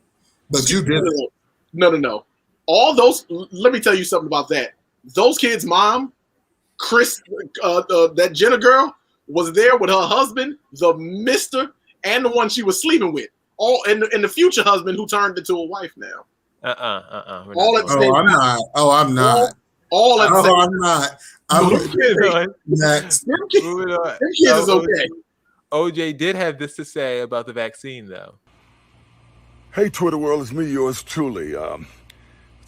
but you did it. No. All those. Let me tell you something about that. Those kids' mom, Chris, that Jenna girl, was there with her husband, the Mister, and the one she was sleeping with. All and the future husband who turned into a wife now. All at the same time. I'm not. All at the same time. I'm not. I'm next. Them kids is okay. OJ did have this to say about the vaccine, though. Hey, Twitter world, it's me, yours truly.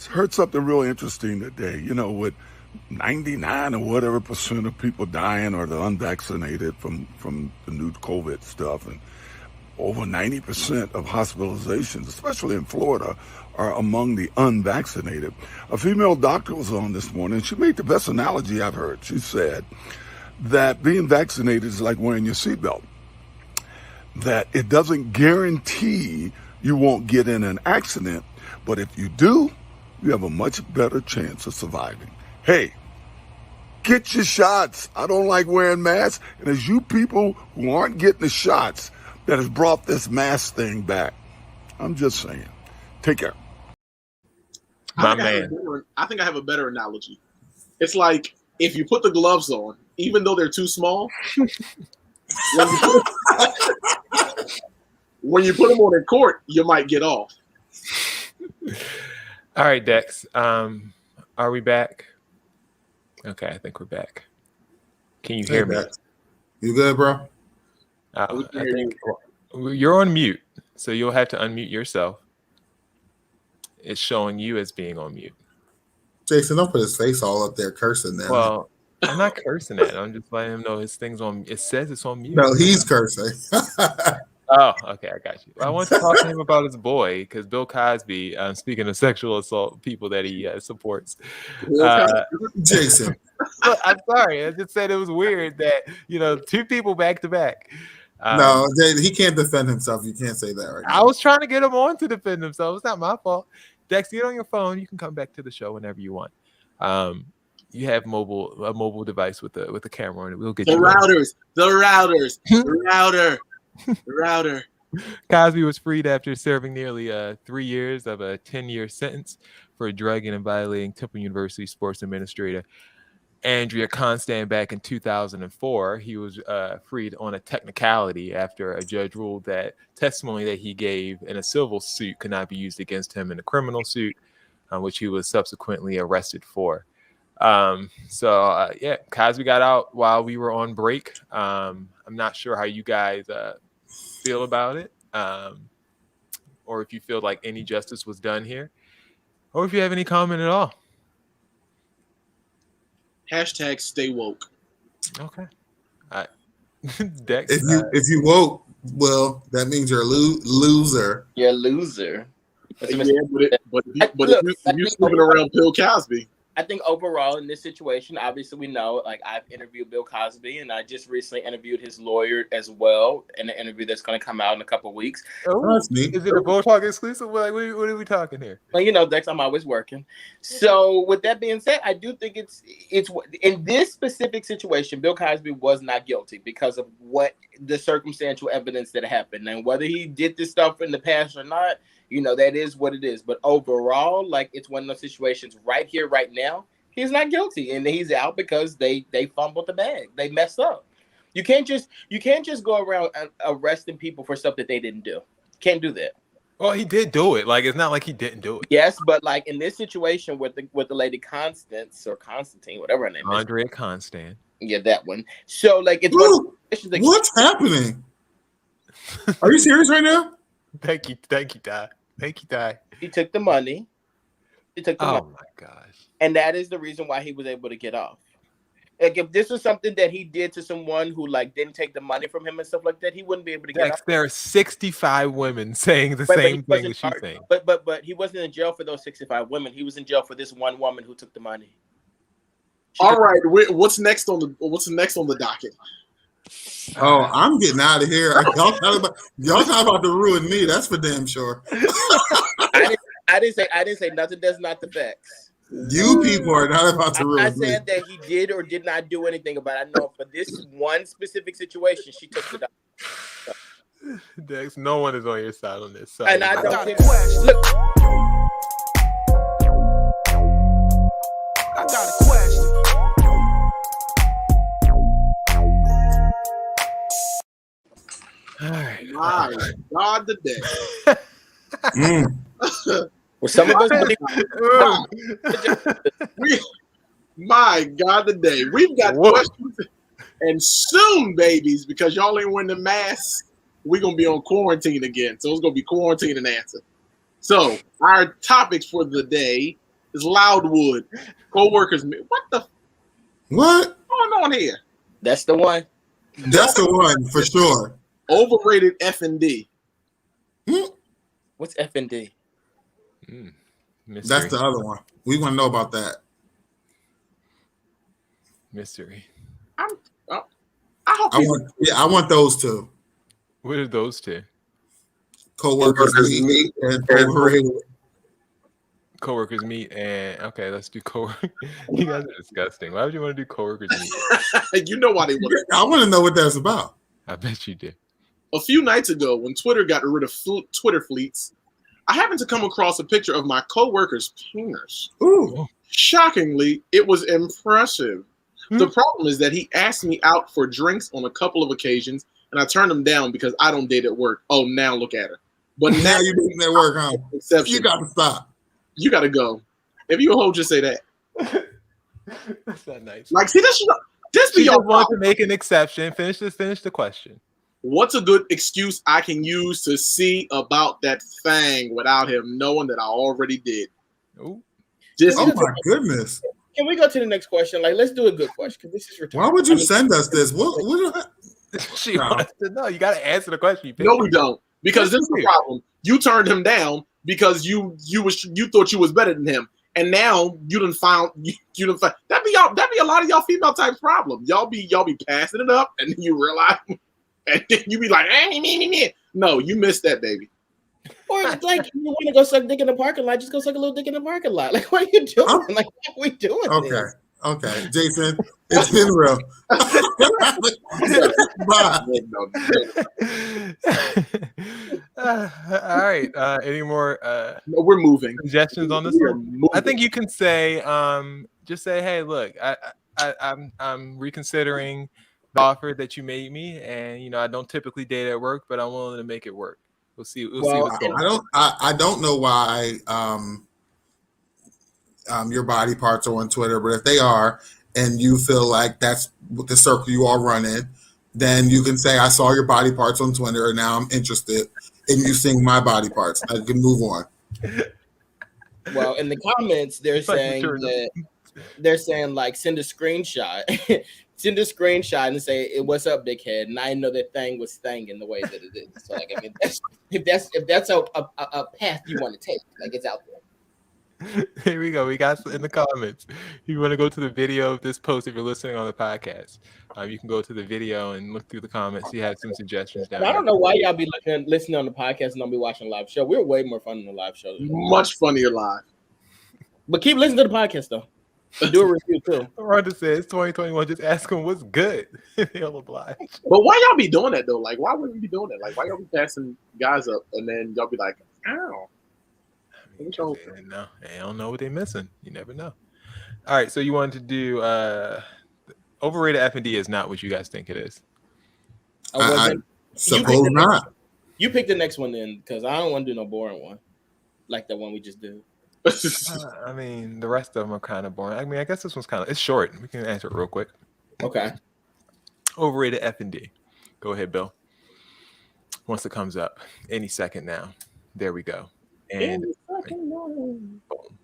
Heard something really interesting today. You know, with 99 or whatever % of people dying are the unvaccinated from the new COVID stuff, and over 90% of hospitalizations, especially in Florida, are among the unvaccinated. A female doctor was on this morning. She made the best analogy I've heard. She said that being vaccinated is like wearing your seatbelt, that it doesn't guarantee you won't get in an accident, but if you do, you have a much better chance of surviving. Hey, get your shots. I don't like wearing masks. And it's you people who aren't getting the shots that has brought this mask thing back. I'm just saying. Take care. I think I have a better analogy. It's like if you put the gloves on, even though they're too small, when you put them on in court, you might get off. All right, Dex. Are we back? Okay, I think we're back. Can you hear me? You good, bro? I think you're on mute, so you'll have to unmute yourself. It's showing you as being on mute. Jason, don't put his face all up there cursing now. Well, I'm not cursing at him. I'm just letting him know his thing's on. It says it's on mute. No, he's cursing. Oh, okay, I got you. Well, I want to talk to him about his boy, because Bill Cosby, speaking of sexual assault people that he supports. Jason. I'm sorry. I just said it was weird that, two people back to back. No, he can't defend himself. You can't say that right now. I was trying to get him on to defend himself. It's not my fault. Dex, get on your phone. You can come back to the show whenever you want. You have a mobile device with the camera on it. We'll get the you routers. The router. Cosby was freed after serving nearly 3 years of a 10-year sentence for drugging and violating Temple University sports administrator Andrea Constand back in 2004. He was freed on a technicality after a judge ruled that testimony that he gave in a civil suit could not be used against him in a criminal suit, which he was subsequently arrested for. Cosby got out while we were on break. I'm not sure how you guys feel about it, or if you feel like any justice was done here, or if you have any comment at all. Hashtag stay woke. Okay. Dex, if you woke, Well, that means you're a loser. You're a loser. Yeah, but if you're sleeping around Bill Cosby. I think overall in this situation, obviously we know, like I've interviewed Bill Cosby, and I just recently interviewed his lawyer as well in an interview that's going to come out in a couple of weeks. Oh, is it a Bull Talk exclusive? Like, what are we talking here? Well, you know, Dex, I'm always working. So with that being said, I do think it's in this specific situation, Bill Cosby was not guilty because of what the circumstantial evidence that happened, and whether he did this stuff in the past or not. You know, that is what it is. But overall, like, it's one of those situations right here, right now, he's not guilty. And he's out because they fumbled the bag. They messed up. You can't just go around arresting people for stuff that they didn't do. Can't do that. Well, he did do it. Like, it's not like he didn't do it. Yes, but like in this situation with the lady Constance or Constantine, whatever her name is. Andrea Constant. Yeah, that one. So like it's what's happening? Are you serious right now? Thank you, Ty. Thank you, Ty. He took the money. Oh my gosh. And that is the reason why he was able to get off. Like if this was something that he did to someone who like didn't take the money from him and stuff like that, he wouldn't be able to get off. There are 65 women saying the same thing that she's saying. But he wasn't in jail for those 65 women. He was in jail for this one woman who took the money. All right, what's next on the docket? Oh, I'm getting out of here. Y'all talking about to ruin me. That's for damn sure. I didn't say nothing that's not the facts. You people are not about to ruin me. I'm not saying that he did or did not do anything about it. I know for this one specific situation, she took the dollar. Dex, no one is on your side on this. And I don't think. Look, I got a question. All right. My God, the day. Well, some of us my God, the day. We've got questions and soon, babies, because y'all ain't wearing the mask, we're gonna be on quarantine again. So it's gonna be quarantine and answer. So our topics for the day is Loudwood, co-workers. What's going on here? That's the one. That's the one for sure. Overrated F&D. What's F&D? That's the other one. We want to know about that. Mystery. I want those two. What are those two? Co-workers meet and overrated. Co-workers meet and okay, let's do co-workers. You guys are disgusting. Why would you want to do co-workers meet? You know why they want to. I want to know what that's about. I bet you do. A few nights ago, when Twitter got rid of Twitter fleets, I happened to come across a picture of my co-worker's penis. Ooh. Shockingly, it was impressive. The problem is that he asked me out for drinks on a couple of occasions, and I turned him down because I don't date at work. Oh, now look at her. But now you're dating at work, huh? Exception. You got to stop. You got to go. If you a hoe, just say that. That's not nice. Like, see, this be you your want to make an exception. Finish the question. What's a good excuse I can use to see about that thing without him knowing that I already did? Ooh. Oh my goodness. Can we go to the next question? Like, let's do a good question because this is retarded. Why would you send us this? What she wants to know. You got to answer the question. No, we don't. Because this is the problem. You turned him down because you thought you was better than him, and now you done found that'd be a lot of y'all female types problem. Y'all be passing it up, and then you realize, and then you be like, me. No, you missed that, baby. Or like you want to go suck dick in the parking lot, just go suck a little dick in the parking lot. Like, what are you doing? Like, what are we doing? Okay, Jason, it's been real. Bye. All right. Any more? No, we're moving. Suggestions on this one? I think you can say, just say, hey, look, I'm reconsidering the offer that you made me, and I don't typically date at work, but I'm willing to make it work. We'll see what's going on. I don't know why your body parts are on Twitter, but if they are, and you feel like that's the circle you are running, then you can say, I saw your body parts on Twitter, and now I'm interested in you seeing my body parts. I can move on. Well, in the comments, they're saying like send a screenshot send a screenshot and say, "What's up, big head?" And I know that thing was staying in the way that it is. So like, I mean, if that's a path you want to take, like it's out there. Here we go. We got in the comments. If you want to go to the video of this post, if you're listening on the podcast, you can go to the video and look through the comments. You have some suggestions down And I there. don't know why y'all be listening on the podcast and don't be watching the live show. We're way more fun than the live show. Much funnier live. But keep listening to the podcast though. Do a review too. Rhonda says 2021. Just ask them what's good. He'll oblige. But why y'all be doing that though? Like, why would you be doing that? Like, why y'all be passing guys up and then y'all be like, ow. They don't know what they're missing. You never know. All right, so you wanted to do overrated F&D is not what you guys think it is. I suppose not. You pick the next one then, because I don't want to do no boring one like the one we just did. I mean, the rest of them are kind of boring. I mean, I guess this one's it's short. We can answer it real quick. Okay. Overrated F&D. Go ahead, Bill. Once it comes up, any second now. There we go. And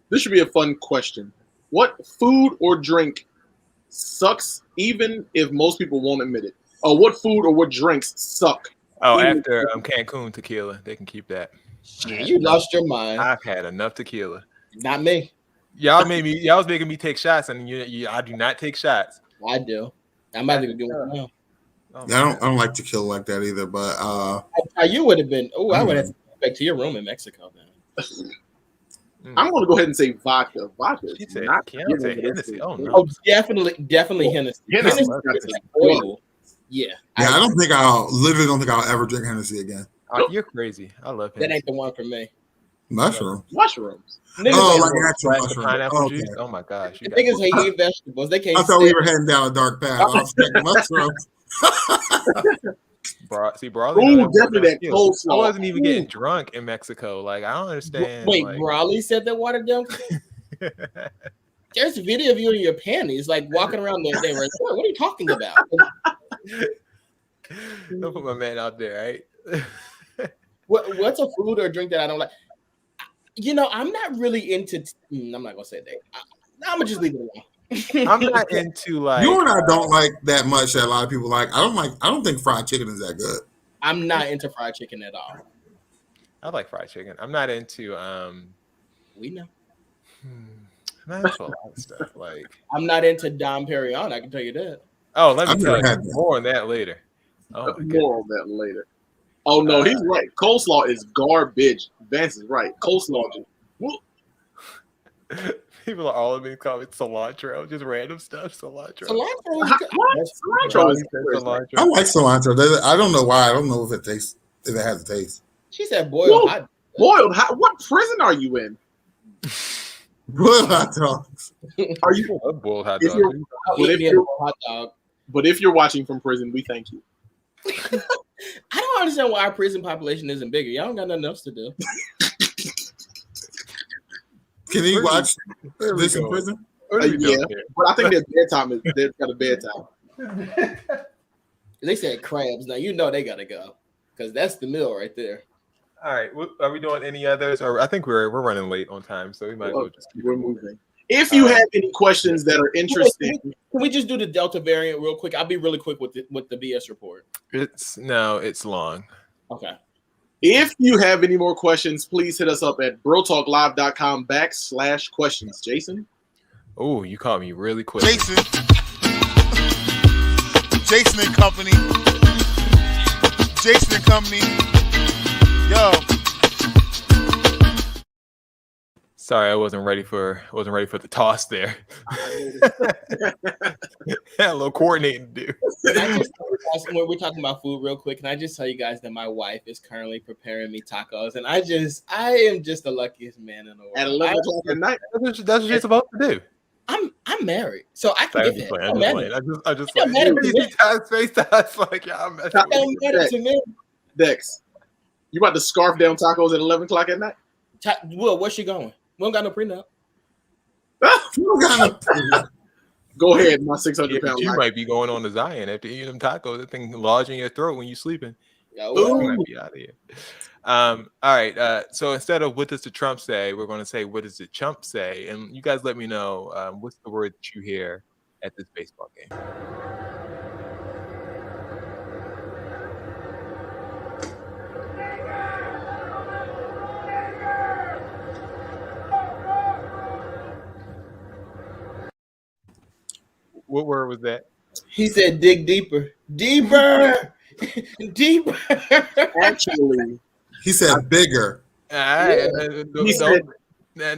this should be a fun question. What food or drink sucks even if most people won't admit it? Or what food or what drinks suck? Oh, after Cancun tequila, they can keep that. You lost your mind. I've had enough tequila. Not me. Y'all was making me take shots, and I do not take shots. I do. I'm about to do it now. I don't like tequila like that either. But you would have been. Oh, I would have to go back to your room in Mexico then. I'm going to go ahead and say vodka. Vodka. She said Hennessy. Oh no. Oh, definitely Hennessy. Hennessy. Oil. Yeah. I literally don't think I'll ever drink Hennessy again. You're crazy. I love Hennessy. That ain't the one for me. Mushrooms. Oh, like actual mushrooms. Pineapple juice. Oh my gosh. The niggas hate vegetables. They can't. I thought we were heading down a dark path. I was thinking mushrooms. Ooh, definitely that coleslaw. I wasn't even getting drunk in Mexico. Like, I don't understand. Wait, Brawley said that watered down. There's a video of you in your panties, like walking around the resort. What are you talking about? Don't put my man out there, right? What's a food or drink that I don't like? I'm not really into. I'm not gonna say that. I'm gonna just leave it alone. I'm not into like. You and I don't like that much that a lot of people like. I don't think fried chicken is that good. I'm not into fried chicken at all. I like fried chicken. I'm not into. We know. I'm not into a lot of stuff. Like I'm not into Dom Perignon. I can tell you that. Oh, let me tell you more on that later. More on that later. Oh no, he's right. Coleslaw is garbage. Vance is right. Coleslaw. People are all being called cilantro, just random stuff. Cilantro. Cilantro is cilantro. I like cilantro. I don't know why. I don't know if it has a taste. She said boiled hot. Boiled hot. What prison are you in? Boiled hot dogs. Are you boiled hot dogs? But if you're watching from prison, we thank you. I don't understand why our prison population isn't bigger. Y'all don't got nothing else to do. Can you watch this in prison? Yeah, but I think their bedtime they've got a bedtime. They said crabs. Now you know they gotta go because that's the meal right there. All right, are we doing any others? Or I think we're running late on time, so we might as well just keep moving. If you have any questions that are interesting, can we just do the Delta variant real quick? I'll be really quick with the BS report. It's long. Okay. If you have any more questions, please hit us up at brotalklive.com/questions. Jason? Oh, you caught me really quick. Jason and Company. Jason and Company. Yo. Sorry, I wasn't ready for the toss there. Had a little coordinating to do. When we're talking about food real quick, can I just tell you guys that my wife is currently preparing me tacos, and I am just the luckiest man in the world. At 11 o'clock at night? That's what you're supposed to do. I'm married, so I can get that. I'm playing. I just like face ties like I'm messing with you. Dex, you about to scarf down tacos at 11 o'clock at night? Will, where's she going? We don't got no prenup. Go ahead, my 600-pound. You might be going on to Zion after eating them tacos. That thing lodge in your throat when you're sleeping. You might be out of here. All right. So instead of what does the Trump say, we're going to say what does the chump say, and you guys let me know what's the word that you hear at this baseball game. What word was that? He said, "Dig deeper, deeper, deeper." Actually, he said bigger. All right. He said,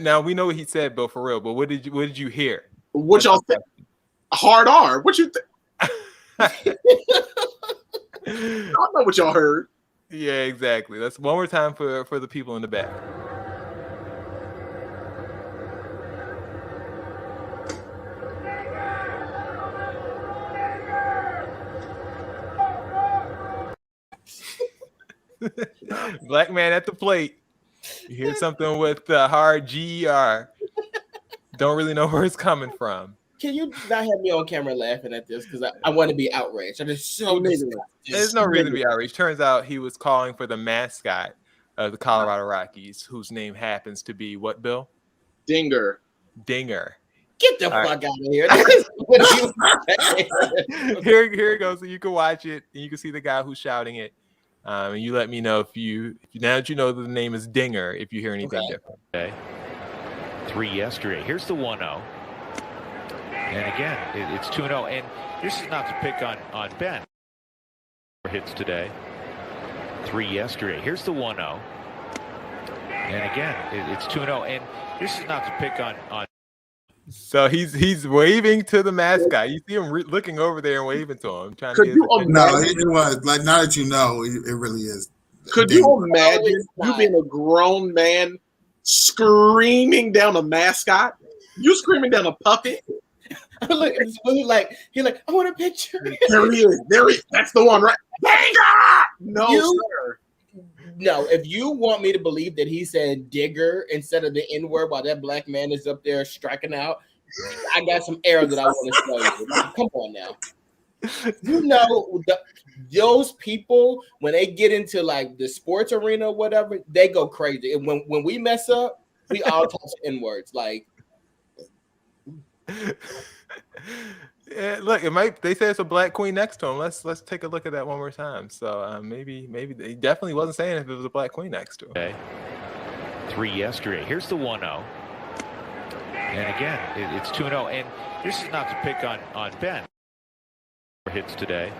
now we know what he said, Bill, for real. But what did you hear? "What y'all think? Hard R. What you think?" I know what y'all heard. Yeah, exactly. That's one more time for the people in the back. Black man at the plate. You hear something with hard GER. Don't really know where it's coming from. Can you not have me on camera laughing at this? Because I want to be outraged. I'm just so disgusted. There's no reason to be outraged. Turns out he was calling for the mascot of the Colorado Rockies, whose name happens to be what, Bill? Dinger. Dinger. Get the fuck out of here. Here it goes. So you can watch it and you can see the guy who's shouting it. And you let me know if now that you know that the name is Dinger, if you hear anything different. Okay. 3 yesterday. Here's the 1-0. And again, it's 2-0. And this is not to pick on Ben. Hits today. 3 yesterday. Here's the 1-0. And again, it's 2-0. And this is not to pick on. So he's waving to the mascot. You see him looking over there and waving to him. Trying No, to get it was like, now that you know, it really is. Could you imagine you being a grown man screaming down a mascot? You screaming down a puppet? Look, he like, I want a picture. There he is. That's the one, right? No, sir. No, if you want me to believe that he said digger instead of the N-word while that black man is up there striking out, I got some error that I want to show you. Come on now. You know, those people, when they get into like the sports arena or whatever, they go crazy. And when we mess up, we all talk N-words. Like, yeah, look, they say it's a black queen next to him. Let's take a look at that one more time. So maybe he definitely wasn't saying if there was a black queen next to him. Okay. 3 yesterday. Here's the 1-0. And again, it's 2-0. And this is not to pick on Ben. Hits today.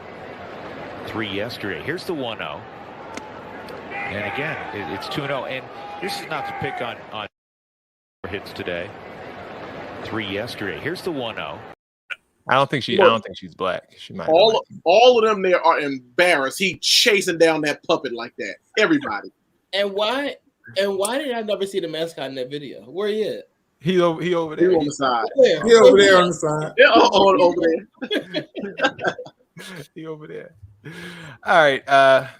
3 yesterday. Here's the 1-0. And again, it's 2-0. And this is not to pick on hits today. 3 yesterday. Here's the 1-0. I don't think she's black. She might. All of them there are embarrassed. He chasing down that puppet like that. Everybody. And why did I never see the mascot in that video? Where he at? He over there. He on the side. He over there on the side. Yeah, over there. He over there. All right.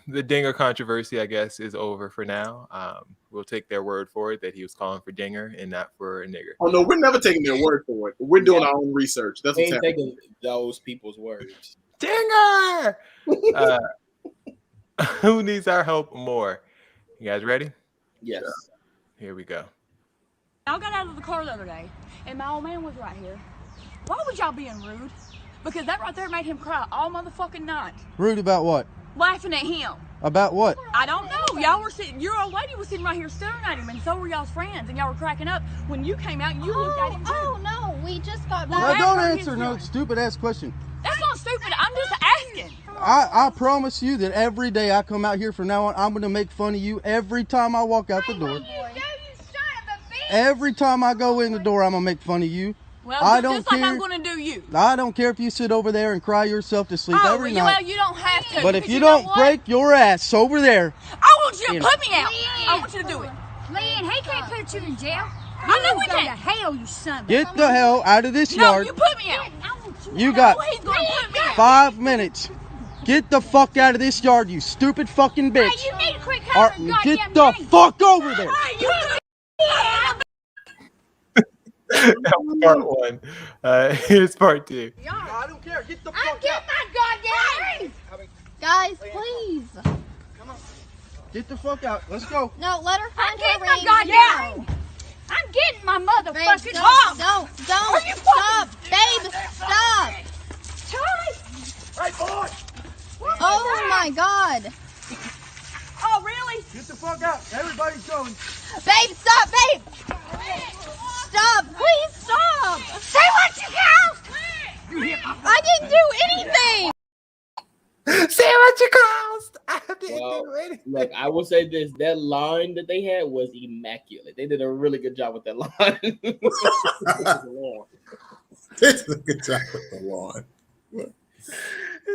The Dinger controversy, I guess, is over for now. We'll take their word for it that he was calling for Dinger and not for a nigger. Oh no, we're never taking their word for it. We're doing our own research. That's We what's ain't happening. taking those people's words. Dinger! Who needs our help more? You guys ready? Yes. Here we go. I got out of the car the other day, and my old man was right here. Why was y'all being rude? Because that right there made him cry all motherfucking night. Rude about what? Laughing at him. About what? I don't know. Y'all were sitting, your old lady was sitting right here staring at him, and so were y'all's friends, and y'all were cracking up. When you came out, you looked at him too. Oh, no, we just got Now, back. don't answer no stupid ass question. That's not stupid. I'm just asking. I promise you that every day I come out here from now on, I'm going to make fun of you every time I walk out the door. Every time I go in the door, I'm going to make fun of you. Well, I don't just care. like I'm going to do you. I don't care if you sit over there and cry yourself to sleep every night. Well, you don't have to. But if because you know don't what? break your ass over there. I want you to You put me out. I want you to do it. Leanne, he can't put you in jail. I know we go can't. to hell, you son of a... Get the hell out of this No, yard. you put me out. You got No, he's going to put me out. 5 minutes. Get the fuck out of this yard, you stupid fucking bitch. Hey, you need to quit Or calling get goddamn the names. fuck over there. That was part one. Here's part two. I don't care. Get the fuck I'm getting my goddamn names. Guys, please. Get the fuck out. Let's go. No, let her find I'm getting her my ring. goddamn No. I'm getting my motherfucking Babe, home. don't. Are you Stop, babe, stop. Charlie. Hey, boy. Oh, my God. Oh, really? Get the fuck out. Everybody's going. Babe, stop, babe. Stop, please stop. Say what you got. You hit my anything. See what you cost. I didn't Well, do anything. look, I will say this: that line that they had was immaculate. They did a really good job with that line. They did a good job with the lawn.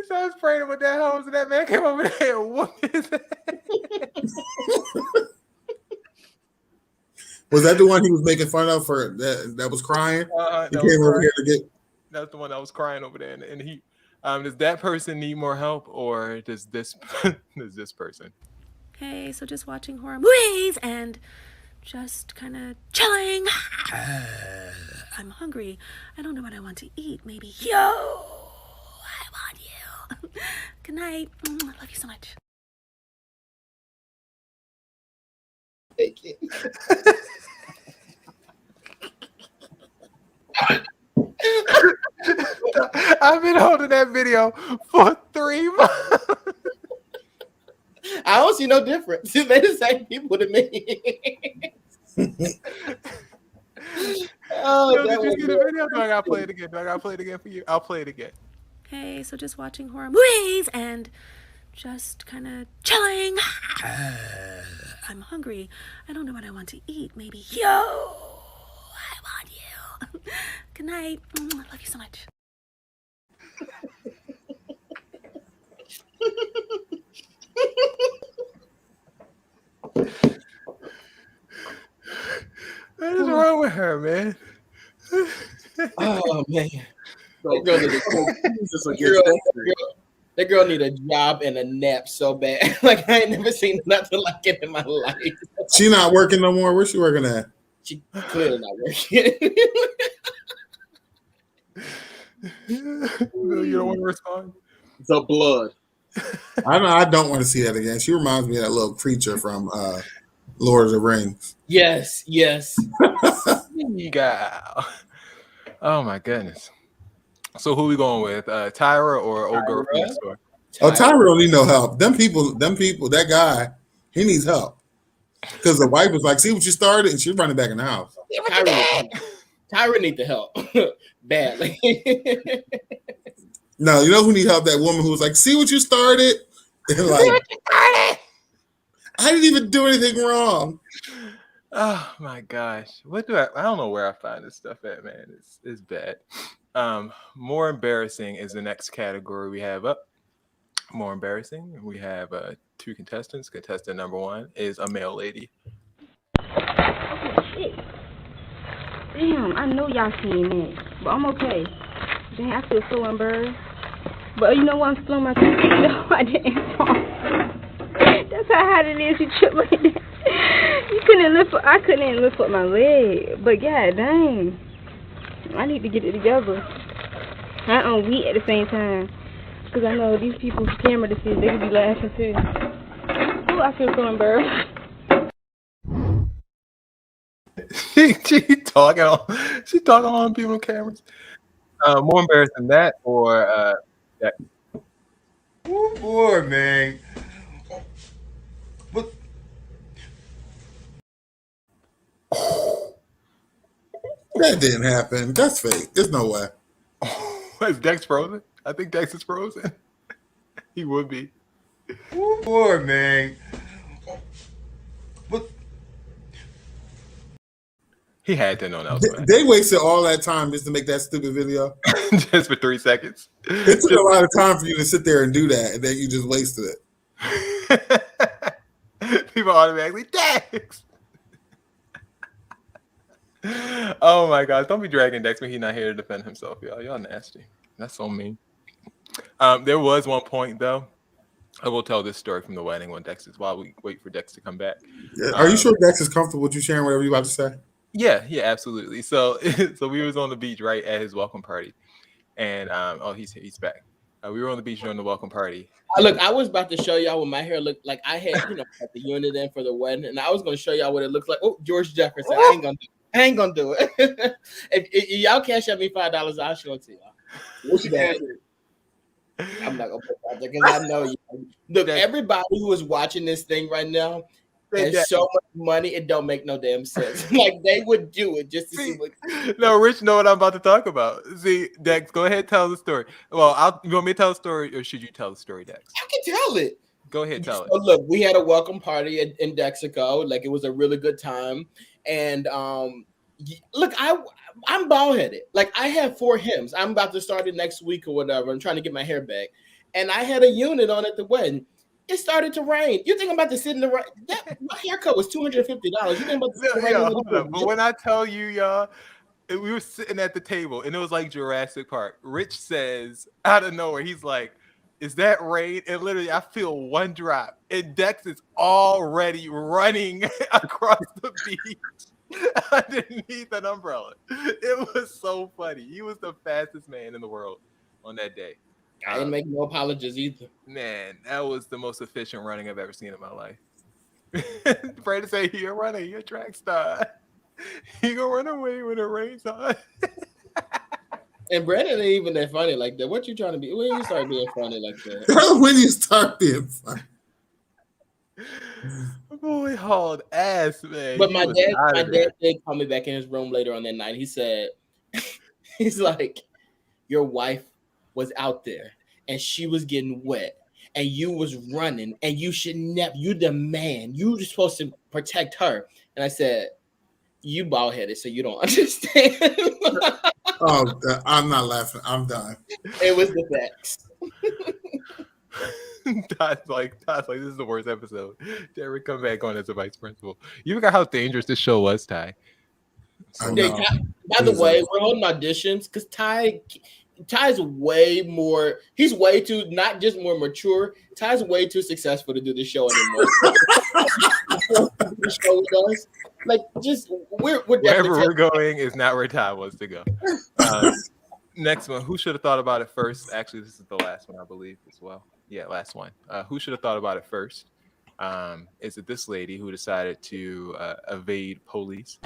So I was praying with that hose, and that man came over there and whooped his ass. Was that the one he was making fun of for that was crying? He That came was over crying. here to get. That's the one that was crying over there in the heat. Does that person need more help, or does this person? Hey, so just watching horror movies and just kind of chilling. I'm hungry. I don't know what I want to eat. Maybe you. I want you. Good night. I love you so much. Thank you. I've been holding that video for 3 months. I don't see no difference. They the same people to me. Yo, did you see the video? Do I gotta play it again? Do I gotta play it again for you? I'll play it again. Hey, so just watching horror movies and just kind of chilling. I'm hungry. I don't know what I want to eat. Maybe you. I want you. Good night. I love you so much. What is wrong with her, man? Oh man, that girl need a job and a nap so bad. Like I ain't never seen nothing like it in my life. She not working no more. Where's she working at? She clearly not working. Bill, you don't want to respond? The blood. I don't want to see that again. She reminds me of that little creature from Lord of the Rings. Yes. Oh my goodness. So who we going with? Tyra or old girl from next door? Oh, Tyra don't need no help. Them people, that guy, he needs help. Because the wife was like, see what you started? And she's running back in the house. Tyra need the help badly. No, you know who need help? That woman who was like, see what you started? And like, I didn't even do anything wrong. Oh my gosh. What do I don't know where I find this stuff at, man. It's bad. More embarrassing is the next category we have up. More embarrassing. We have 2 contestants. Contestant number 1 is a male lady. Shit. Damn, I know y'all seen that, but I'm okay. Dang, I feel so embarrassed. But you know what? I'm feeling my teeth. No, I didn't fall. That's how hot it is. You trip like that. I couldn't even lift up my leg. But god dang, I need to get it together. I on weed at the same time, cause I know these people's camera to see, they could be laughing too. Oh, I feel so embarrassed. She talking on people cameras. More embarrassing than that, or that. Oh boy, man. What? That didn't happen. That's fake. There's no way. Is Dex frozen? I think Dex is frozen. He would be. Oh boy, man. What? He had to know that was bad. They wasted all that time just to make that stupid video. Just for 3 seconds. It took a lot of time for you to sit there and do that, and then you just wasted it. People automatically, Dex! Oh my gosh, don't be dragging Dex when he's not here to defend himself, y'all. Y'all nasty. That's so mean. There was one point, though. I will tell this story from the wedding when Dex is, while we wait for Dex to come back. Yeah. Are you sure Dex is comfortable with you sharing whatever you're about to say? Yeah, absolutely. So we was on the beach right at his welcome party. And he's back. We were on the beach during the welcome party. Look, I was about to show y'all what my hair looked like. I had, had the unit in for the wedding, and I was going to show y'all what it looked like. Oh, George Jefferson. I ain't gonna do it. if y'all cash at me $5, I'll show it to y'all. What you got? I'm not gonna put that because I know you. Look, everybody who is watching this thing right now, has so much money, it don't make no damn sense. Like they would do it just to see what. No, Rich know what I'm about to talk about. See, Dex, go ahead, tell the story. Well, you want me to tell the story, or should you tell the story, Dex? I can tell it. Go ahead, tell it. So look, we had a welcome party in Dexico. Like it was a really good time, and look, I'm bald headed. Like I have 4 hymns. I'm about to start it next week or whatever. I'm trying to get my hair back, and I had a unit on at the wedding. It started to rain. You think I'm about to sit in the rain? My haircut was $250. You think about to sit in the rain? Hold up. But when I tell you, y'all, we were sitting at the table, and it was like Jurassic Park. Rich says out of nowhere, he's like, "Is that rain?" And literally, I feel one drop, and Dex is already running across the beach underneath an umbrella. It was so funny. He was the fastest man in the world on that day. I didn't make no apologies either. Man, that was the most efficient running I've ever seen in my life. Brandon say, "You're running, you're a track star. You gonna run away when it rains on." And Brandon ain't even that funny like that. What you trying to be? When you start being funny like that? When you start being funny. Boy, hauled ass, man. But my dad did call me back in his room later on that night. He said, he's like, your wife was out there and she was getting wet and you was running and you should never, you the man, you were supposed to protect her. And I said, you bald headed, so you don't understand. Oh, I'm not laughing. I'm done. It was the facts. Todd's like, this is the worst episode. Derek come back on as a vice principal. You forgot how dangerous this show was, Ty. So, by the way, we're holding auditions because Ty's way more, he's way too, not just more mature, Ty's way too successful to do the show anymore. The show with us. Like, just, we're wherever we're going is not where Ty wants to go. Next one, who should have thought about it first? Actually, this is the last one, I believe, as well. Yeah, last one. Who should have thought about it first? Is it this lady who decided to evade police?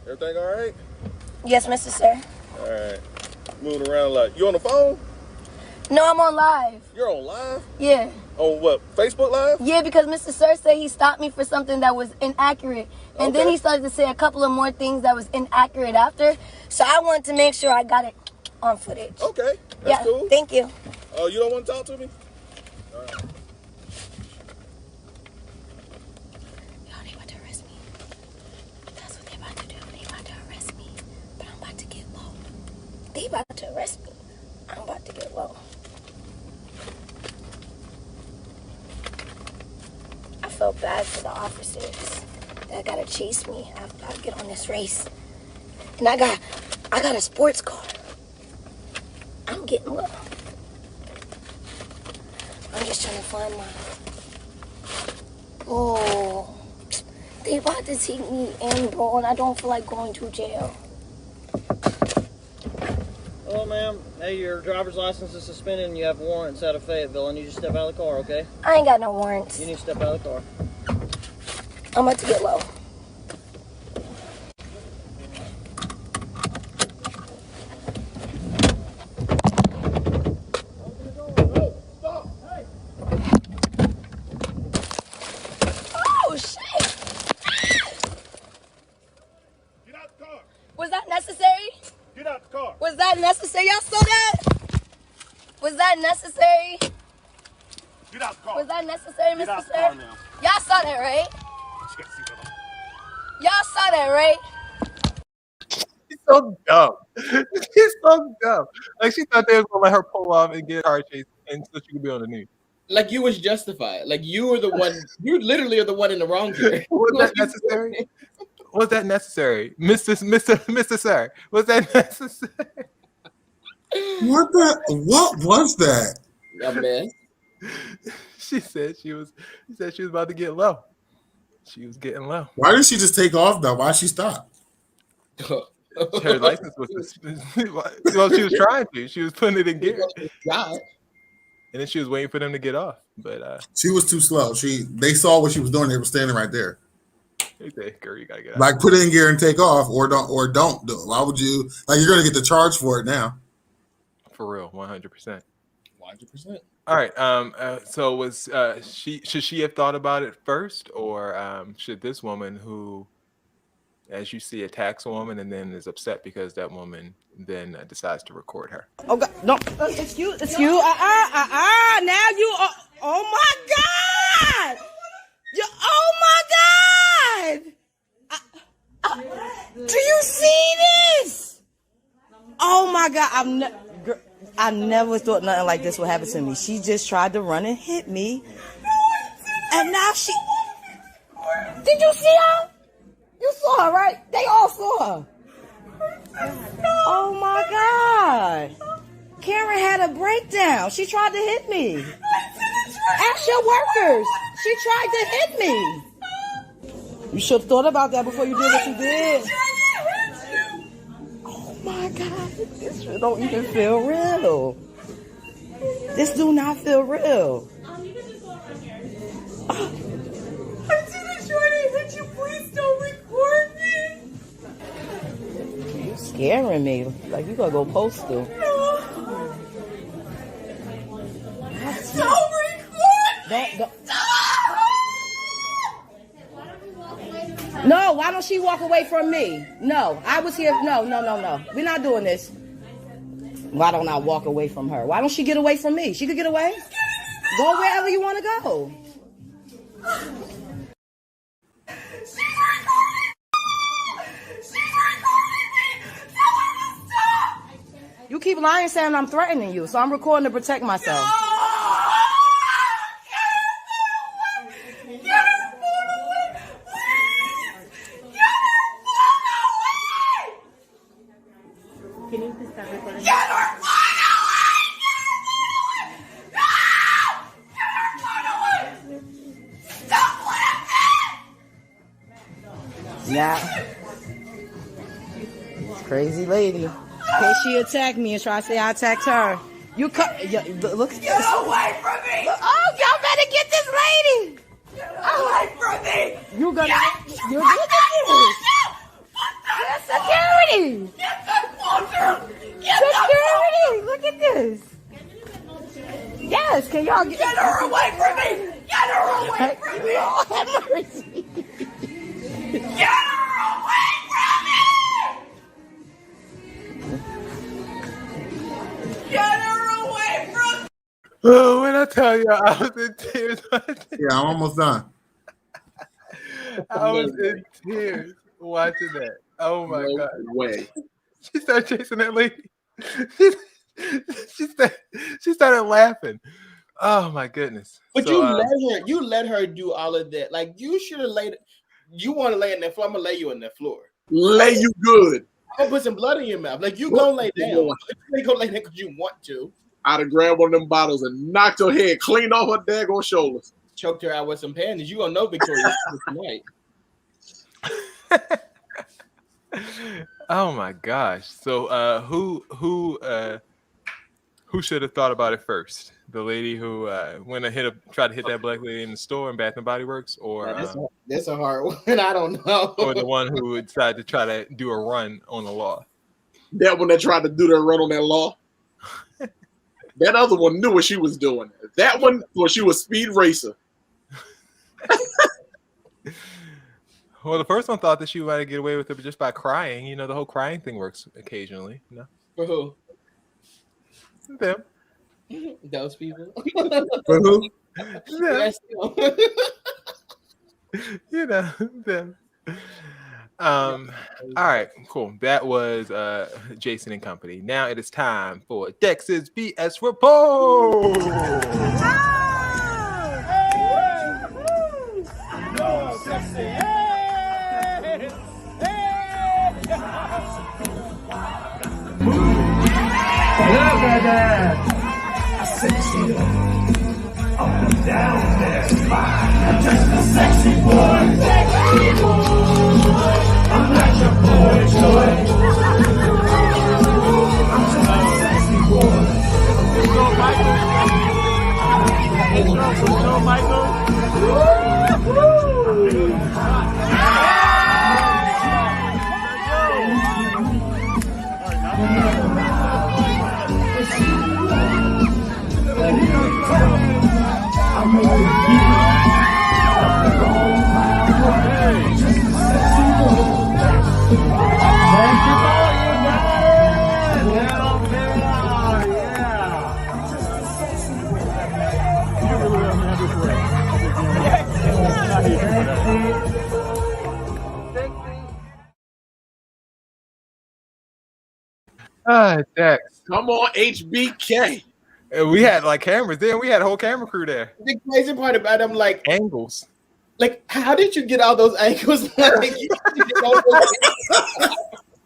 Everything all right? Yes, Mr. Sir. All right. Moving around a lot. You on the phone? No, I'm on live. You're on live? Yeah. On what? Facebook Live? Yeah, because Mr. Sir said he stopped me for something that was inaccurate. And then he started to say a couple of more things that was inaccurate after. So I wanted to make sure I got it on footage. Okay. That's cool. Thank you. Oh, you don't want to talk to me? All right. They about to arrest me. That's what they about to do. They about to arrest me. But I'm about to get low. They about to arrest me. I'm about to get low. I felt bad for the officers that gotta chase me after I get on this race. And I got a sports car. I'm getting low. I'm just trying to find my... Oh, they about to take me in, bro, and I don't feel like going to jail. Hello, ma'am. Hey, your driver's license is suspended and you have warrants out of Fayetteville. I need you to step out of the car, okay? I ain't got no warrants. You need to step out of the car. I'm about to get low. Oh, shit! Get out the car. Was that necessary? Get out the car. Was that necessary? Y'all saw that? Was that necessary? Get out the car. Was that necessary, Get Mr. out the Sir? car now. Y'all saw that, right? Y'all saw that, right? She's so dumb. She's so dumb. Like, she thought they was gonna let her pull off and get a car chase and so she could be on the news. Like you was justified. Like you were the one, you literally are the one in the wrong here. Was that necessary? Was that necessary? Mr. Sir, was that necessary? What was that? A mess. She said she was about to get low. She was getting low. Why didn't she just take off though? Why she stop? Her license was suspended. Well, she was trying to. She was putting it in gear. And then she was waiting for them to get off. But she was too slow. They saw what she was doing. They were standing right there. They said, "Girl, you gotta get out." Like put it in gear and take off, or don't do it. Why would you? Like you're gonna get the charge for it now. For real, 100%. 100%. All right. So was should she have thought about it first, or should this woman who, as you see, attacks a woman and then is upset because that woman then decides to record her? Oh God, no! Excuse. Now you are. Oh my God! Oh my God! Do you see this? Oh my God! I never thought nothing like this would happen to me. She just tried to run and hit me, and now she. Did you see her? You saw her, right? They all saw her. Oh my God! Karen had a breakdown. She tried to hit me. Ask your workers. She tried to hit me. You should have thought about that before you did what you did. Oh my God. This shit don't even feel real. This do not feel real. Please don't record me. You scaring me. Like you gonna go postal. Don't record. No, why don't she walk away from me? No, I was here. No. We're not doing this. Why don't I walk away from her? Why don't she get away from me? She could get away. Go wherever you want to go. You keep lying saying I'm threatening you, so I'm recording to protect myself. Can you please stop recording? Now, crazy lady. Can she attack me and try to say I attacked her? You cut. Look at this. Get away from me! Oh, y'all better get this lady. Get away from me! You're gonna. You're gonna get this. Get security. Get that fucker. Security. Look at this. Yes. Can y'all get her away from me? Get her away from me! Oh, have mercy. Get her away from me! Get her away from me! Oh, when I tell you, I was in tears. Yeah, I'm almost done. I was in tears watching that. Oh my God! Way. She started chasing that lady. She started laughing. Oh my goodness! But So, you let her do all of that. Like you should have laid. You want to lay in that floor? I'm gonna lay you on that floor. Lay you good. I'm gonna put some blood in your mouth. Like you gonna lay down. You ain't gonna lay down because you want to. I'd have grabbed one of them bottles and knocked her head clean off her daggone shoulders. Choked her out with some panties. You gonna know Victoria tonight. oh my gosh! So, who should have thought about it first? The lady who went and tried to hit that black lady in the store in Bath and Body Works, or that's a hard one. I don't know. Or the one who decided to try to do a run on the law. That one that tried to do that run on that law. That other one knew what she was doing. That one, well, she was speed racer. Well, the first one thought that she might get away with it just by crying. You know, the whole crying thing works occasionally. You know? For who? Them. Those people. For who? Yeah. You know, them. All right, cool. That was Jason and Company. Now it is time for Dex's BS Report. Look at that! Sexy up and down their spine. I'm just a sexy boy. Sexy boy. I'm not your boy toy. I'm just a sexy boy. Let's go, Michael. Let's go, Michael. Dex. Come on, HBK. And we had like cameras there. We had a whole camera crew there. The crazy part about it, I'm like angles. Like, how did you get all those angles? Like, you get all those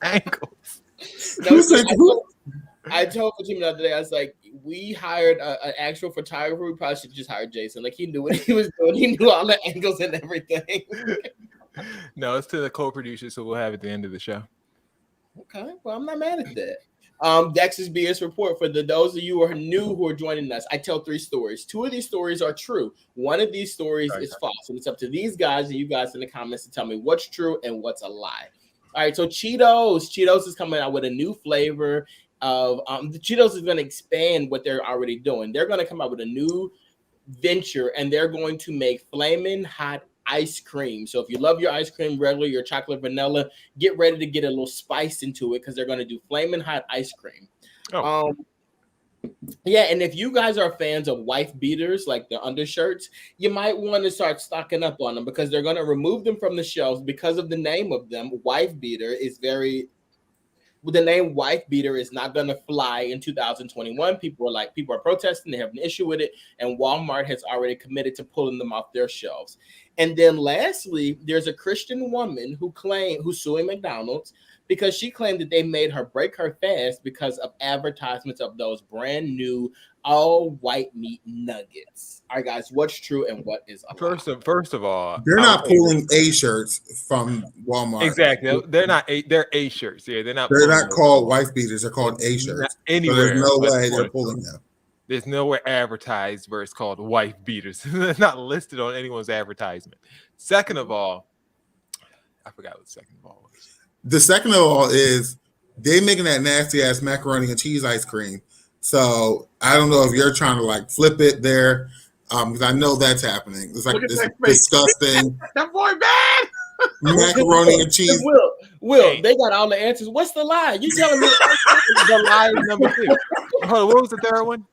angles. No, I told Fatima the other day, I was like, we hired an actual photographer. We probably should just hire Jason. Like, he knew what he was doing. He knew all the angles and everything. No, it's to the co-producer, so we'll have it at the end of the show. Okay, well, I'm not mad at that. Dex's BS report for those of you who are new who are joining us. I tell 3 stories. 2 of these stories are true. One of these stories is false, and it's up to these guys and you guys in the comments to tell me what's true and what's a lie. All right, so Cheetos is coming out with a new flavor of the Cheetos is going to expand what they're already doing. They're going to come out with a new venture, and they're going to make flaming hot ice cream. So if you love your ice cream regular, your chocolate vanilla, get ready to get a little spice into it because they're going to do flaming hot ice cream. Yeah, and if you guys are fans of wife beaters, like the undershirts, you might want to start stocking up on them because they're going to remove them from the shelves because of the name of them. Wife beater is the name wife beater is not going to fly in 2021. People are protesting. They have an issue with it. And Walmart has already committed to pulling them off their shelves. And then lastly, there's a Christian woman who's suing McDonald's because she claimed that they made her break her fast because of advertisements of those brand new all white meat nuggets. All right, guys, what's true and what is a lie? First of all, they're not pulling A shirts from Walmart. Exactly, they're not. They're A shirts. Yeah, they're not. They're not called wife beaters. They're called A shirts. Anywhere, so there's no way they're pulling them. There's nowhere advertised where it's called wife beaters. It's not listed on anyone's advertisement. Second of all, I forgot what the second of all was. The second of all is they making that nasty ass macaroni and cheese ice cream. So I don't know if you're trying to like flip it there, because I know that's happening. It's like this disgusting. That boy bad. Macaroni and cheese. Will, they got all the answers. What's the lie? You telling me the lie is number 2? Hold on, what was the third one?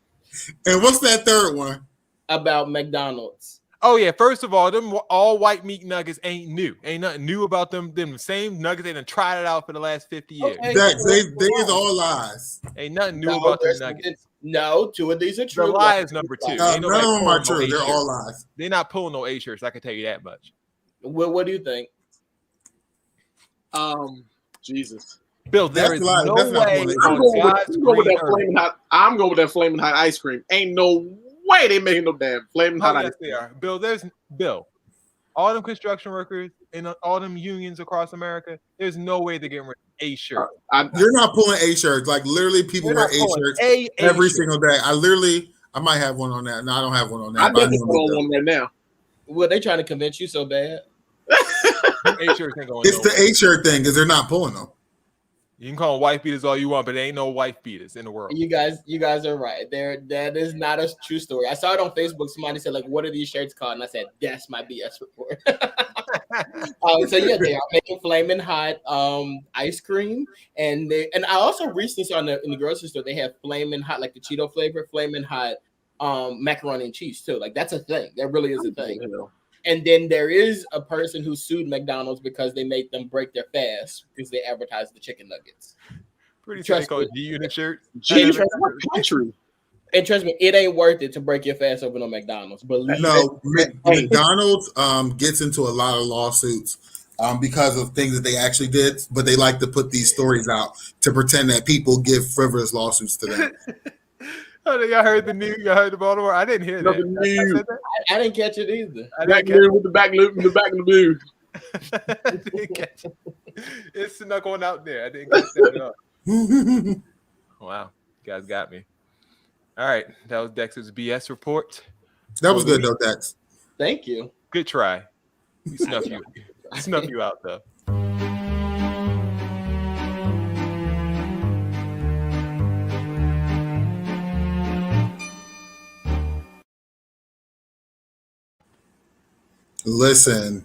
And what's that third one? About McDonald's. Oh yeah, first of all, them all white meat nuggets ain't new. Ain't nothing new about them. Them same nuggets, they done tried it out for the last 50 years. Okay, they is all lies. Ain't nothing new about them nuggets. No, 2 of these are true. The lie is number 2. None of them are true. They're all lies. They're not pulling no A shirts. I can tell you that much. What do you think? Jesus. Bill, there is no way. I'm going with that flaming hot ice cream. Ain't no way they making no damn flaming hot ice cream. They are. Bill, all them construction workers and all them unions across America, there's no way they're getting rid of A shirts. You're not pulling A shirts. Like literally people wear A shirts every single day. I might have one on that. No, I don't have one on that. I definitely put on one right now. Well, they trying to convince you so bad. A shirts ain't going it's the A shirt thing because they're not pulling them. You can call them wife beaters all you want, but there ain't no wife beaters in the world. You guys are right. That is not a true story. I saw it on Facebook. Somebody said, like, what are these shirts called? And I said, that's my BS report. So yeah, they are making flaming hot ice cream. And I also recently saw in the grocery store, they have flaming hot, like the Cheeto flavor, flaming hot macaroni and cheese too. Like that's a thing. That really is a thing. And then there is a person who sued McDonald's because they made them break their fast because they advertised the chicken nuggets. Pretty sure they call it G-Unit shirt. And trust me, it ain't worth it to break your fast over on McDonald's. McDonald's gets into a lot of lawsuits because of things that they actually did, but they like to put these stories out to pretend that people give frivolous lawsuits to them. Y'all heard the news? Y'all heard the Baltimore? I didn't hear that. I didn't catch it either. Back with the back loop in the back of the blue. I didn't catch it. It's not going out there. I didn't catch that at all. Wow, you guys got me. All right, that was Dex's BS report. That was good though, Dex. Thank you. Good try. We snuff you out though. Listen,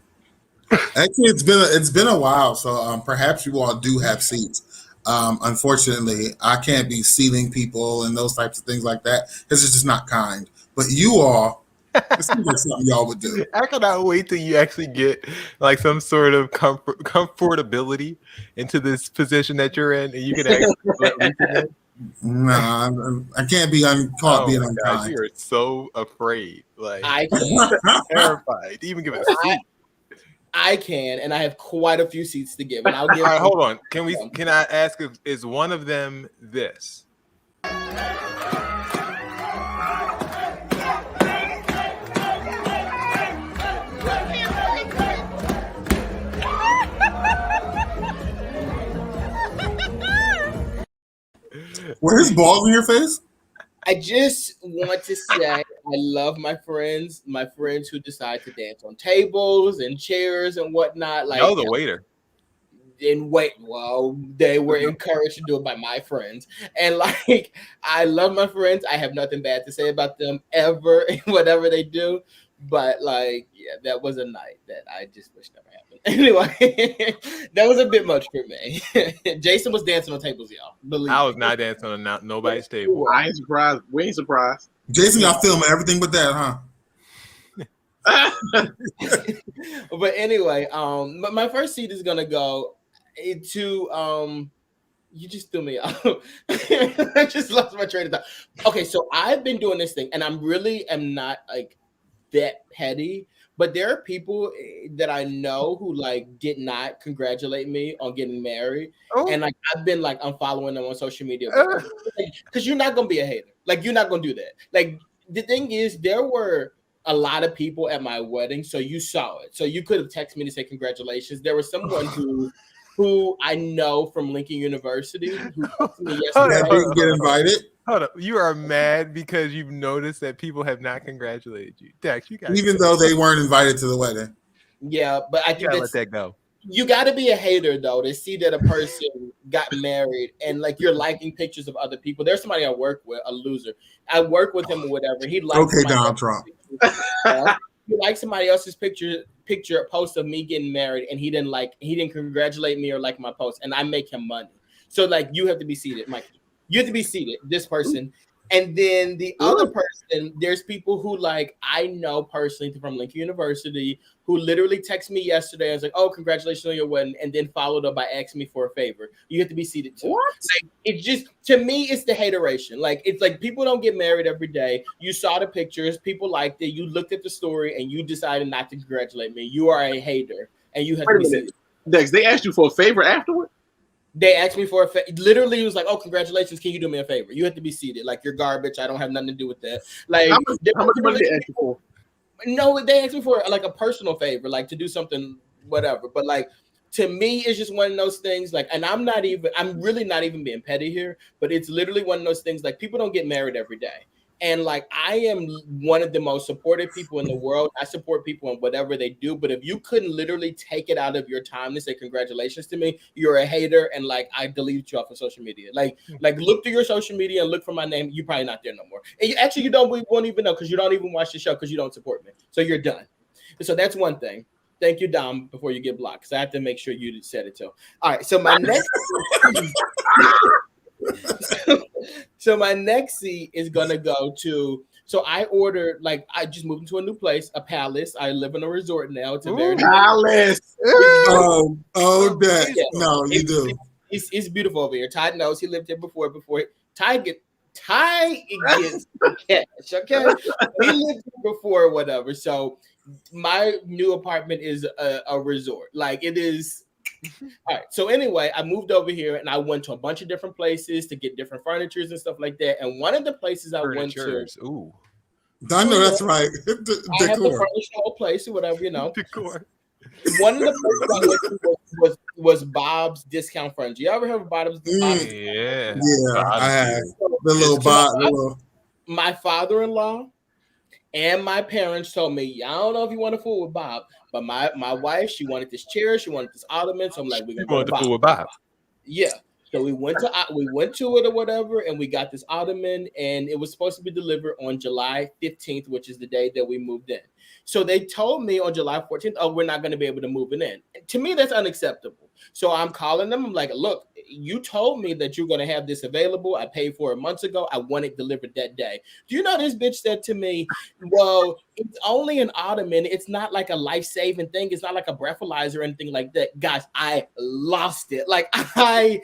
actually, it's been a while, so perhaps you all do have seats. Unfortunately, I can't be seating people and those types of things like that because it's just not kind. But you all This seems like something y'all would do. I cannot wait till you actually get like some sort of comfortability into this position that you're in, and you can actually let loose again. Nah, I can't be caught being my God, unkind. you are so afraid, like I can. terrified to even give it a seat. I can, and I have quite a few seats to give, and I'll give. All right, hold on. Can I ask if is one of them this? Were his balls in your face? I just want to say I love my friends who decide to dance on tables and chairs and whatnot. Like, The waiter. And wait, well, they were encouraged to do it by my friends. And like, I love my friends. I have nothing bad to say about them ever, whatever they do. But like, yeah, that was a night that I just wish never happened. Anyway, that was a bit much for me. Jason was dancing on tables, y'all. Believe I was not dancing on nobody's table. I ain't surprised. We ain't surprised. Jason, y'all filming everything but that, huh? But anyway, my first seat is gonna go to you just threw me off. I just lost my train of thought. Okay, so I've been doing this thing, and I'm not like that petty, but there are people that I know who like did not congratulate me on getting married, and like I've been like unfollowing them on social media because you're not gonna be a hater. Like you're not gonna do that. Like the thing is, there were a lot of people at my wedding, so you saw it. So you could have texted me to say congratulations. There was someone who I know from Lincoln University who texted me yesterday. Didn't get invited. Hold up, you are mad because you've noticed that people have not congratulated you. Dex, you got Even though they weren't invited to the wedding. Yeah, but I think gotta let that go. You got to be a hater though to see that a person got married and like you're liking pictures of other people. There's somebody I work with, a loser. I work with him or whatever. He likes Donald Trump. He liked somebody else's picture post of me getting married, and he didn't congratulate me or like my post, and I make him money. So like you have to be seated, Mike. You have to be seated. This person. And then the other person, there's people who like I know personally from Lincoln University who literally texted me yesterday and was like, "Oh, congratulations on your wedding," and then followed up by asking me for a favor. You have to be seated too. What? Like, it just to me, it's the hateration. Like it's like people don't get married every day. You saw the pictures, people liked it. You looked at the story, and you decided not to congratulate me. You are a hater, and you have to be seated. Dex, they asked you for a favor afterward? They asked me for a favor. Literally, it was like, "Oh, congratulations! Can you do me a favor? You have to be seated. Like you're garbage. I don't have nothing to do with that." Like how much money they asked you for? No, they asked me for like a personal favor, like to do something, whatever. But like to me, it's just one of those things. Like, and I'm really not even being petty here, but it's literally one of those things. Like people don't get married every day. And like I am one of the most supportive people in the world. I support people in whatever they do. But if you couldn't literally take it out of your time to say congratulations to me, you're a hater, and like I deleted you off of social media. Like look through your social media and look for my name. You're probably not there no more. And you won't even know because you don't even watch the show because you don't support me. So you're done. So that's one thing. Thank you, Dom, before you get blocked, because I have to make sure you said it too. All right. So my next So my next seat is gonna go to. So I ordered I just moved into a new place, a palace. I live in a resort now. It's a very palace. No, you do. It's beautiful over here. Ty knows he lived here before. Ty gets cash. Okay, he lived here before, whatever. So my new apartment is a resort. Like it is. All right. So anyway, I moved over here and I went to a bunch of different places to get different furnitures and stuff like that. And one of the places I went to, I know that's right. I have to furnish the whole place or whatever, Decor. One of the places I went to was Bob's Discount Furniture. You ever heard of Bob's? Yeah, I have. The little Bob. My father-in-law and my parents told me, I don't know if you want to fool with Bob, but my wife, she wanted this chair, she wanted this ottoman. So I'm like, we're gonna go with Bob. Yeah. So we went to it or whatever, and we got this ottoman, and it was supposed to be delivered on July 15th, which is the day that we moved in. So they told me on July 14th, oh, we're not going to be able to move it in. And to me, that's unacceptable. So I'm calling them. I'm like, look, you told me that you're going to have this available. I paid for it months ago. I want it delivered that day. Do you know this bitch said to me, well, it's only an ottoman. It's not like a life-saving thing. It's not like a breathalyzer or anything like that. Guys, I lost it. Like I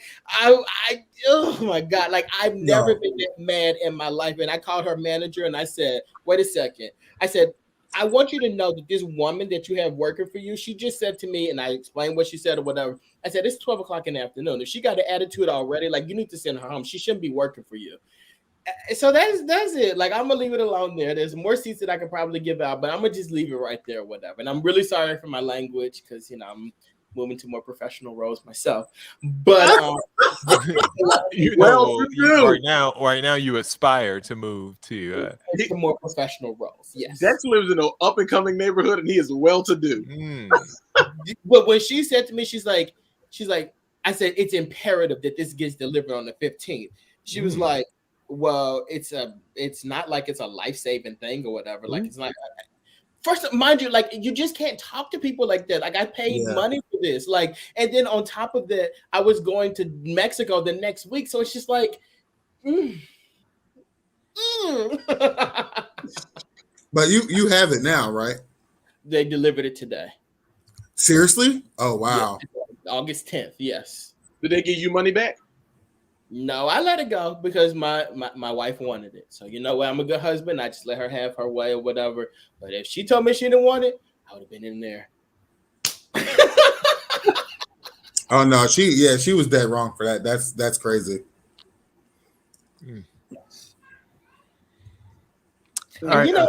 oh my God. Like I've never been that mad in my life. And I called her manager and I said, wait a second. I said, I want you to know that this woman that you have working for you, she just said to me, and I explained what she said or whatever. I said, it's 12 o'clock in the afternoon. If she got an attitude already, like you need to send her home. She shouldn't be working for you. So that's it. Like I'm gonna leave it alone there. There's more seats that I could probably give out, but I'm gonna just leave it right there or whatever. And I'm really sorry for my language because I'm moving to more professional roles myself. But right now you aspire to move to more professional roles. Yes. Dex lives in an up and coming neighborhood and he is well to do. But when she said to me, she's like, I said, it's imperative that this gets delivered on the 15th. She was like, well, it's not like it's a life-saving thing or whatever. Like it's not. First, mind you, like you just can't talk to people like that. Like I paid money for this. Like, and then on top of that, I was going to Mexico the next week. So it's just like, But you have it now, right? They delivered it today. Seriously? Oh wow. Yeah, August 10th, yes. Did they give you money back? No, I let it go because my wife wanted it. So you know what? I'm a good husband. I just let her have her way or whatever. But if she told me she didn't want it, I would have been in there. Oh no, she was dead wrong for that. That's crazy. All right, can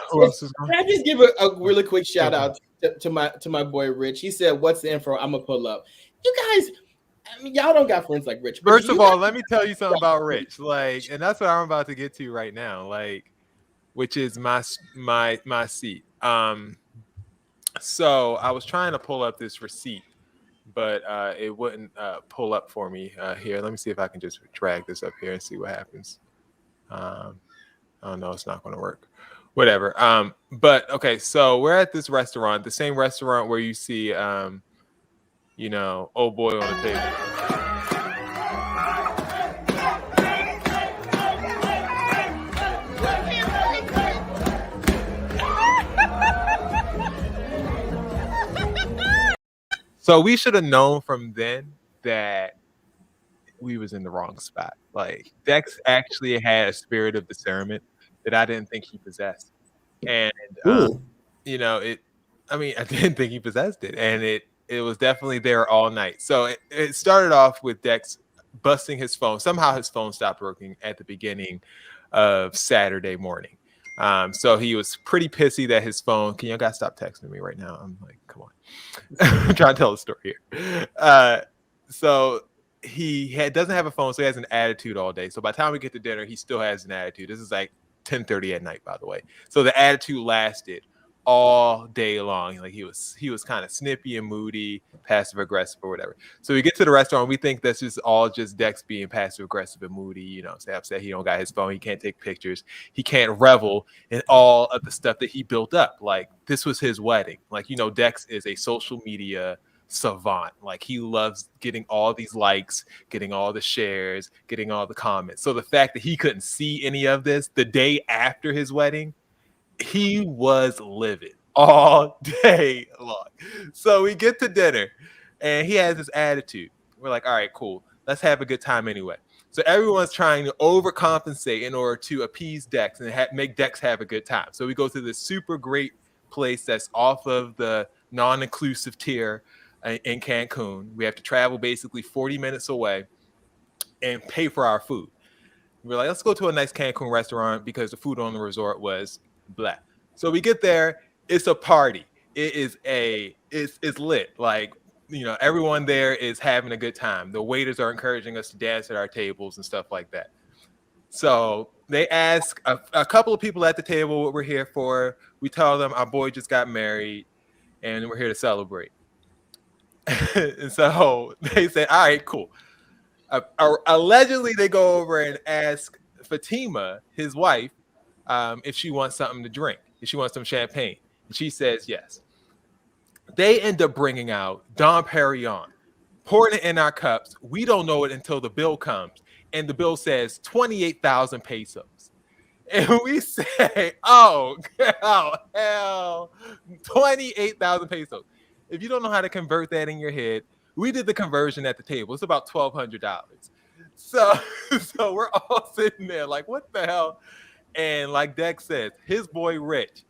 I just give a really quick shout out to my boy Rich? He said, "What's the info?" I'm gonna pull up. You guys, I mean, y'all don't got friends like Rich. First of all, let me tell you something about Rich. Like, and that's what I'm about to get to right now. Like, which is my seat. So I was trying to pull up this receipt, but it wouldn't pull up for me here. Let me see if I can just drag this up here and see what happens. Oh no, it's not going to work. Whatever. But okay, so we're at this restaurant, the same restaurant where you see, old boy on the table. So we should have known from then that we was in the wrong spot. Like Dex actually had a spirit of discernment that I didn't think he possessed. And I didn't think he possessed it. And it was definitely there all night. So it started off with Dex busting his phone. Somehow his phone stopped working at the beginning of Saturday morning. So he was pretty pissy that his phone. Can you guys stop texting me right now? I'm like, come on. I'm trying to tell a story here. So he doesn't have a phone, so he has an attitude all day. So by the time we get to dinner, he still has an attitude. This is like 10:30 at night, by the way. So the attitude lasted all day long. Like he was kind of snippy and moody, passive aggressive or whatever. So we get to the restaurant, we think that's just all just Dex being passive aggressive and moody, stay upset he don't got his phone, he can't take pictures, he can't revel in all of the stuff that he built up. Like this was his wedding. Like, Dex is a social media savant. Like he loves getting all these likes, getting all the shares, getting all the comments. So the fact that he couldn't see any of this the day after his wedding, he was livid all day long. So we get to dinner and he has this attitude. We're like, all right, cool. Let's have a good time anyway. So everyone's trying to overcompensate in order to appease Dex and make Dex have a good time. So we go to this super great place that's off of the non-inclusive tier in Cancun. We have to travel basically 40 minutes away and pay for our food. We're like, let's go to a nice Cancun restaurant because the food on the resort was blah. So we get there, it's a party. It's lit. Like, everyone there is having a good time. The waiters are encouraging us to dance at our tables and stuff like that. So they ask a couple of people at the table what we're here for. We tell them our boy just got married and we're here to celebrate. And so they say, all right, cool. Allegedly, they go over and ask Fatima, his wife, if she wants something to drink, if she wants some champagne. And she says yes. They end up bringing out Dom Perignon, pouring it in our cups. We don't know it until the bill comes, and the bill says 28,000 pesos. And we say, oh, hell, 28,000 pesos. If you don't know how to convert that in your head, we did the conversion at the table. It's about $1,200. So we're all sitting there like, what the hell? And like Dex says, his boy Rich,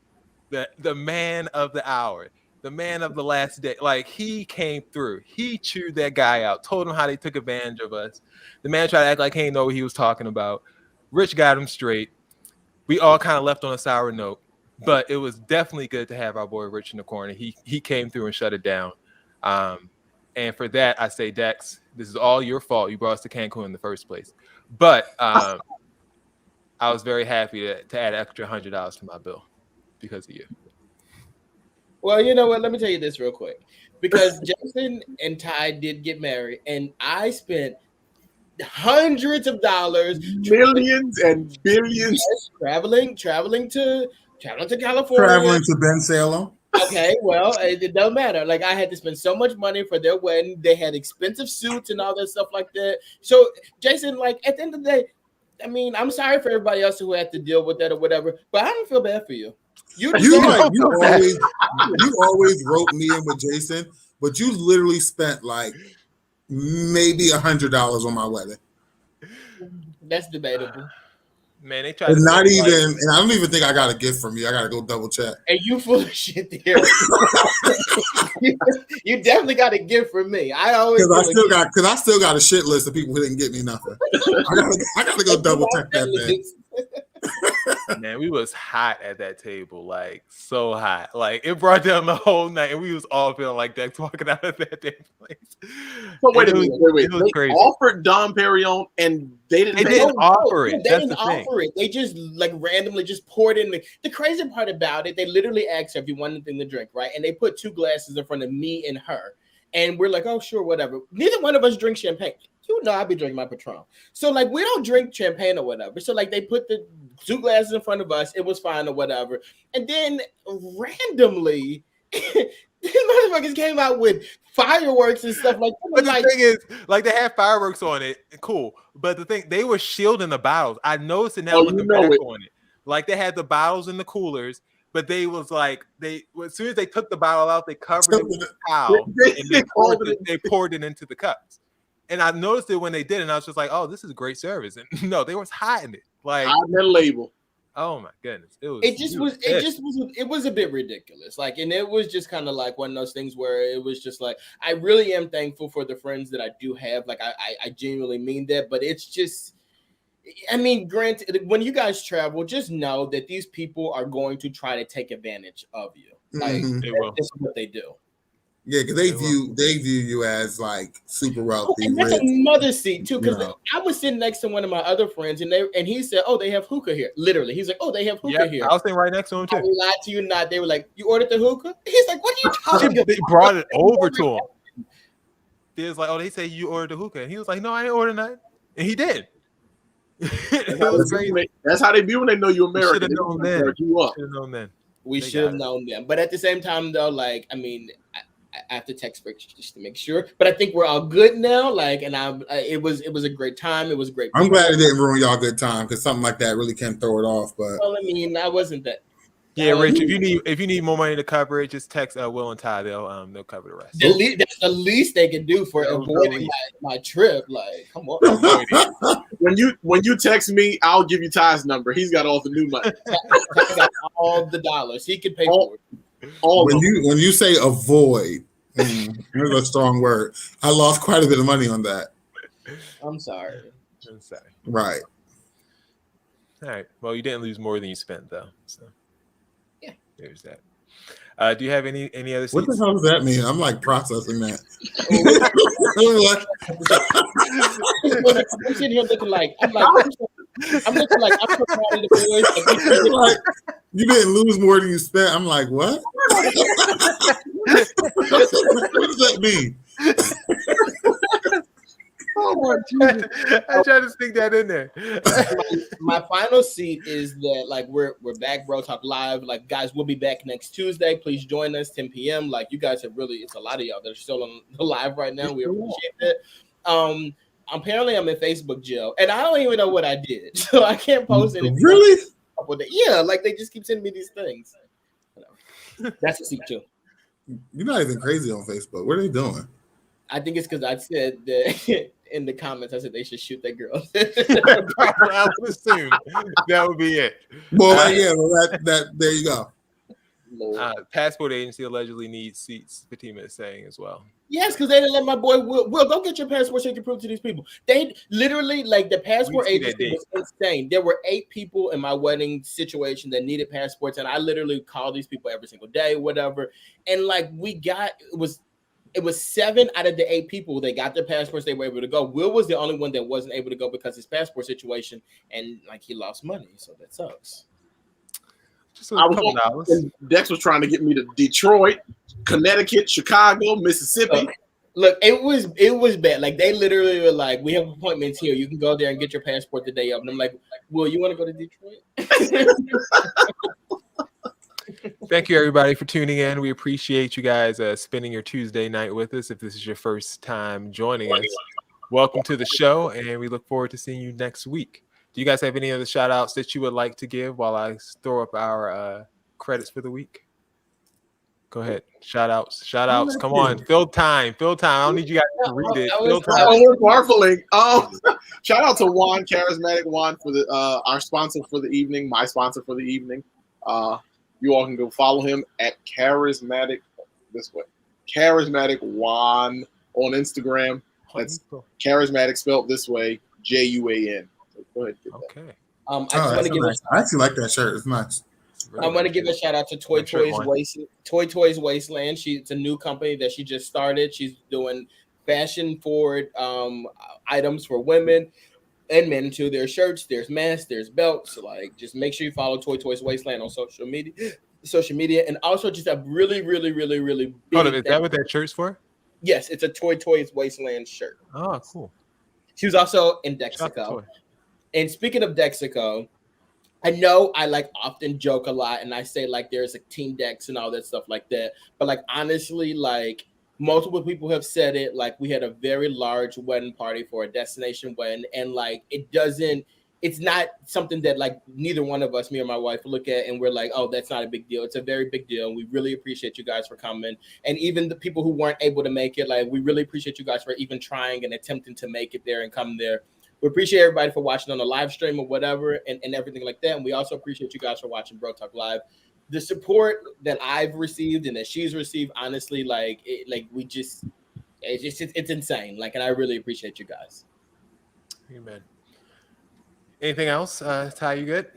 the man of the hour, the man of the last day, like he came through. He chewed that guy out, told him how they took advantage of us. The man tried to act like he didn't know what he was talking about. Rich got him straight. We all kind of left on a sour note, but it was definitely good to have our boy Rich in the corner. He came through and shut it down. And for that, I say, Dex, this is all your fault. You brought us to Cancun in the first place. But I was very happy to add an extra $100 to my bill because of you. Well, you know what? Let me tell you this real quick. Because Jason and Ty did get married, and I spent hundreds of dollars, millions and billions, traveling to California, Traveling to Ben Salem. Okay, well, it doesn't matter. Like, I had to spend so much money for their wedding. They had expensive suits and all that stuff like that. So, Jason, like, at the end of the day, I mean, I'm sorry for everybody else who had to deal with that or whatever, but I don't feel bad for you. You always wrote me in with Jason, but you literally spent like maybe $100 on my wedding. That's debatable. Man, they tried and to not even, like, and I don't even think I got a gift from you. I got to go double check. And you full of shit there. You definitely got a gift from me. Because I still got a shit list of people who didn't get me nothing. I got to go double check that thing. Man, we was hot at that table, like so hot. Like it brought down the whole night, and we was all feeling like that walking out of that damn place. But wait a minute, wait. It was They crazy. offered Dom Perignon, and they didn't offer it. They That's didn't the thing. offer it. They just like randomly just poured in. The crazy part about it, they literally asked her if you wanted anything to drink, right? And they put 2 glasses in front of me and her. And we're like, oh, sure, whatever. Neither one of us drink champagne. You know, I'll be drinking my Patron. So, like, we don't drink champagne or whatever. So, like, they put the 2 glasses in front of us. It was fine or whatever. And then randomly, these motherfuckers came out with fireworks and stuff like that. But the thing is, like, they had fireworks on it. Cool. But the thing, they were shielding the bottles. I noticed it now looking back on it. Like, they had the bottles in the coolers. But they was like, as soon as they took the bottle out, they covered it with a towel and they poured it into the cups. And I noticed it when they did, and I was just like, "Oh, this is great service." And no, they was hiding it, like on that label. Oh my goodness, it was a bit ridiculous. Like, and it was just kind of like one of those things where it was just like, I really am thankful for the friends that I do have. Like, I genuinely mean that, but it's just. I mean, granted, when you guys travel, just know that these people are going to try to take advantage of you. Like, this is what they do. Yeah, because they view you as like super wealthy. And that's rich. another seat too, because Yeah. I was sitting next to one of my other friends, and he said, "Oh, they have hookah here." Literally, he's like, "Oh, they have hookah here." I was sitting right next to him too. I lied to you not. They were like, "You ordered the hookah?" He's like, "What are you talking about?" They brought it over to him. He was like, "Oh, they say you ordered the hookah," and he was like, "No, I didn't order nothing," and he did. That's how they be when they know you're American. Should have known then. We should have known then. But at the same time, though, like, I mean, I have to text Rick just to make sure. But I think we're all good now. Like, and it was a great time. It was great. I'm glad it didn't ruin y'all good time because something like that really can throw it off. But well, I mean, I wasn't that. Yeah, Rich. If you need more money to cover it, just text Will and Ty. They'll cover the rest. That's the least they can do for avoiding my trip. Like, come on. When you text me, I'll give you Ty's number. He's got all the new money. Ty got all the dollars. He can pay for it. When you say avoid, here's a strong word. I lost quite a bit of money on that. I'm sorry. Right. All right. Well, you didn't lose more than you spent, though. So yeah, there's that. Do you have any other seats? What the hell does that mean? I'm like processing that. I'm sitting here looking like I'm looking like I'm proud of the boys. Like, you didn't lose more than you spent. I'm like, what? What does that mean? Oh I tried to stick that in there. my final seat is that like we're back, Bro Talk Live. Like guys, we'll be back next Tuesday. Please join us 10 p.m. Like you guys have really, it's a lot of y'all that are still on the live right now. We appreciate it. Apparently I'm in Facebook jail, and I don't even know what I did, so I can't post anything. Really? Yeah, like they just keep sending me these things. That's a seat too. You're not even crazy on Facebook. What are they doing? I think it's because I said that in the comments. I said they should shoot that girl. I would assume that would be it. Well, that there you go. Passport agency allegedly needs seats. Fatima is saying as well. Yes, because they didn't let my boy Will go get your passport so you can prove to these people. They literally, like, the passport agency was insane. There were 8 people in my wedding situation that needed passports, and I literally called these people every single day, whatever. And like it was 7 out of the 8 people that got their passports. They were able to go. Will was the only one that wasn't able to go because his passport situation, and like he lost money, so that sucks. Dex was trying to get me to Detroit, Connecticut, Chicago, Mississippi. Look, it was bad. Like they literally were like, "We have appointments here. You can go there and get your passport the day of." And I'm like, "Will, you want to go to Detroit?" Thank you, everybody, for tuning in. We appreciate you guys spending your Tuesday night with us. If this is your first time joining us, welcome to the show, and we look forward to seeing you next week. Do you guys have any other shout outs that you would like to give while I throw up our credits for the week? Go ahead. Shout outs. Come on. Fill time. I don't need you guys to read it. Fill time. We're marveling. Shout out to Juan, Charismatic Juan, for the our sponsor for the evening, my sponsor for the evening. You all can go follow him at Charismatic Juan on Instagram. That's Charismatic spelled this way, Juan. Go ahead. Okay. I actually like that shirt. It's nice. I want to give a shout out to Toy Toys Wasteland. It's a new company that she just started. She's doing fashion forward items for women and men too. There's shirts, there's masks, there's belts. So like, just make sure you follow Toy Toys Wasteland on social media, and also just a really big. Hold on, is that what that shirt's for? Yes, it's a Toy Toys Wasteland shirt. Oh, cool. She was also in Dexico. And speaking of Dexico, I know I like often joke a lot and I say like there's a Team Dex and all that stuff like that. But like honestly, like multiple people have said it, like we had a very large wedding party for a destination wedding, and like it's not something that like neither one of us, me or my wife, look at and we're like, oh, that's not a big deal. It's a very big deal. And we really appreciate you guys for coming. And even the people who weren't able to make it, like we really appreciate you guys for even trying and attempting to make it there and come there. We appreciate everybody for watching on the live stream or whatever and everything like that. And we also appreciate you guys for watching Bro Talk Live. The support that I've received and that she's received, honestly, it's insane. Like, and I really appreciate you guys. Amen. Anything else? Ty, you good?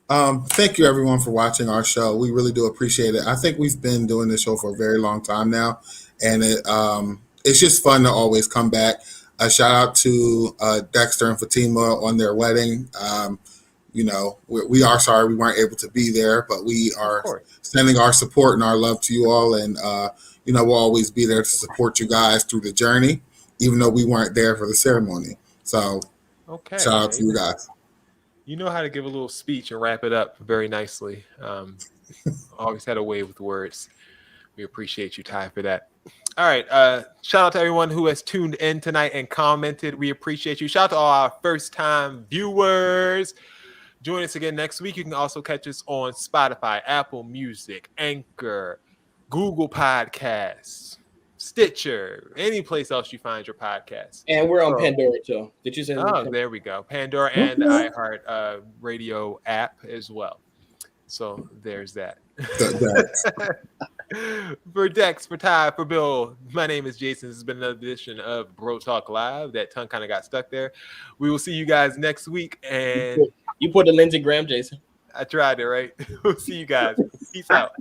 Thank you everyone for watching our show. We really do appreciate it. I think we've been doing this show for a very long time now, and it's just fun to always come back. A shout out to Dexter and Fatima on their wedding. We are sorry we weren't able to be there, but we are sending our support and our love to you all, and we'll always be there to support you guys through the journey, even though we weren't there for the ceremony. So, shout out to you guys. You know how to give a little speech and wrap it up very nicely. Always had a way with words. We appreciate you, Ty, for that. All right. Shout out to everyone who has tuned in tonight and commented. We appreciate you. Shout out to all our first-time viewers. Join us again next week. You can also catch us on Spotify, Apple Music, Anchor, Google Podcasts, Stitcher, any place else you find your podcast. And we're on Pandora too. Did you say that? Oh, there we go. Pandora and iHeart Radio app as well. So there's that. For Dex, for Ty, for Bill, my name is Jason. This has been another edition of Bro Talk Live. That tongue kind of got stuck there. We will see you guys next week. And you put the Lindsey Graham, Jason. I tried it, right? We'll see you guys. Peace out.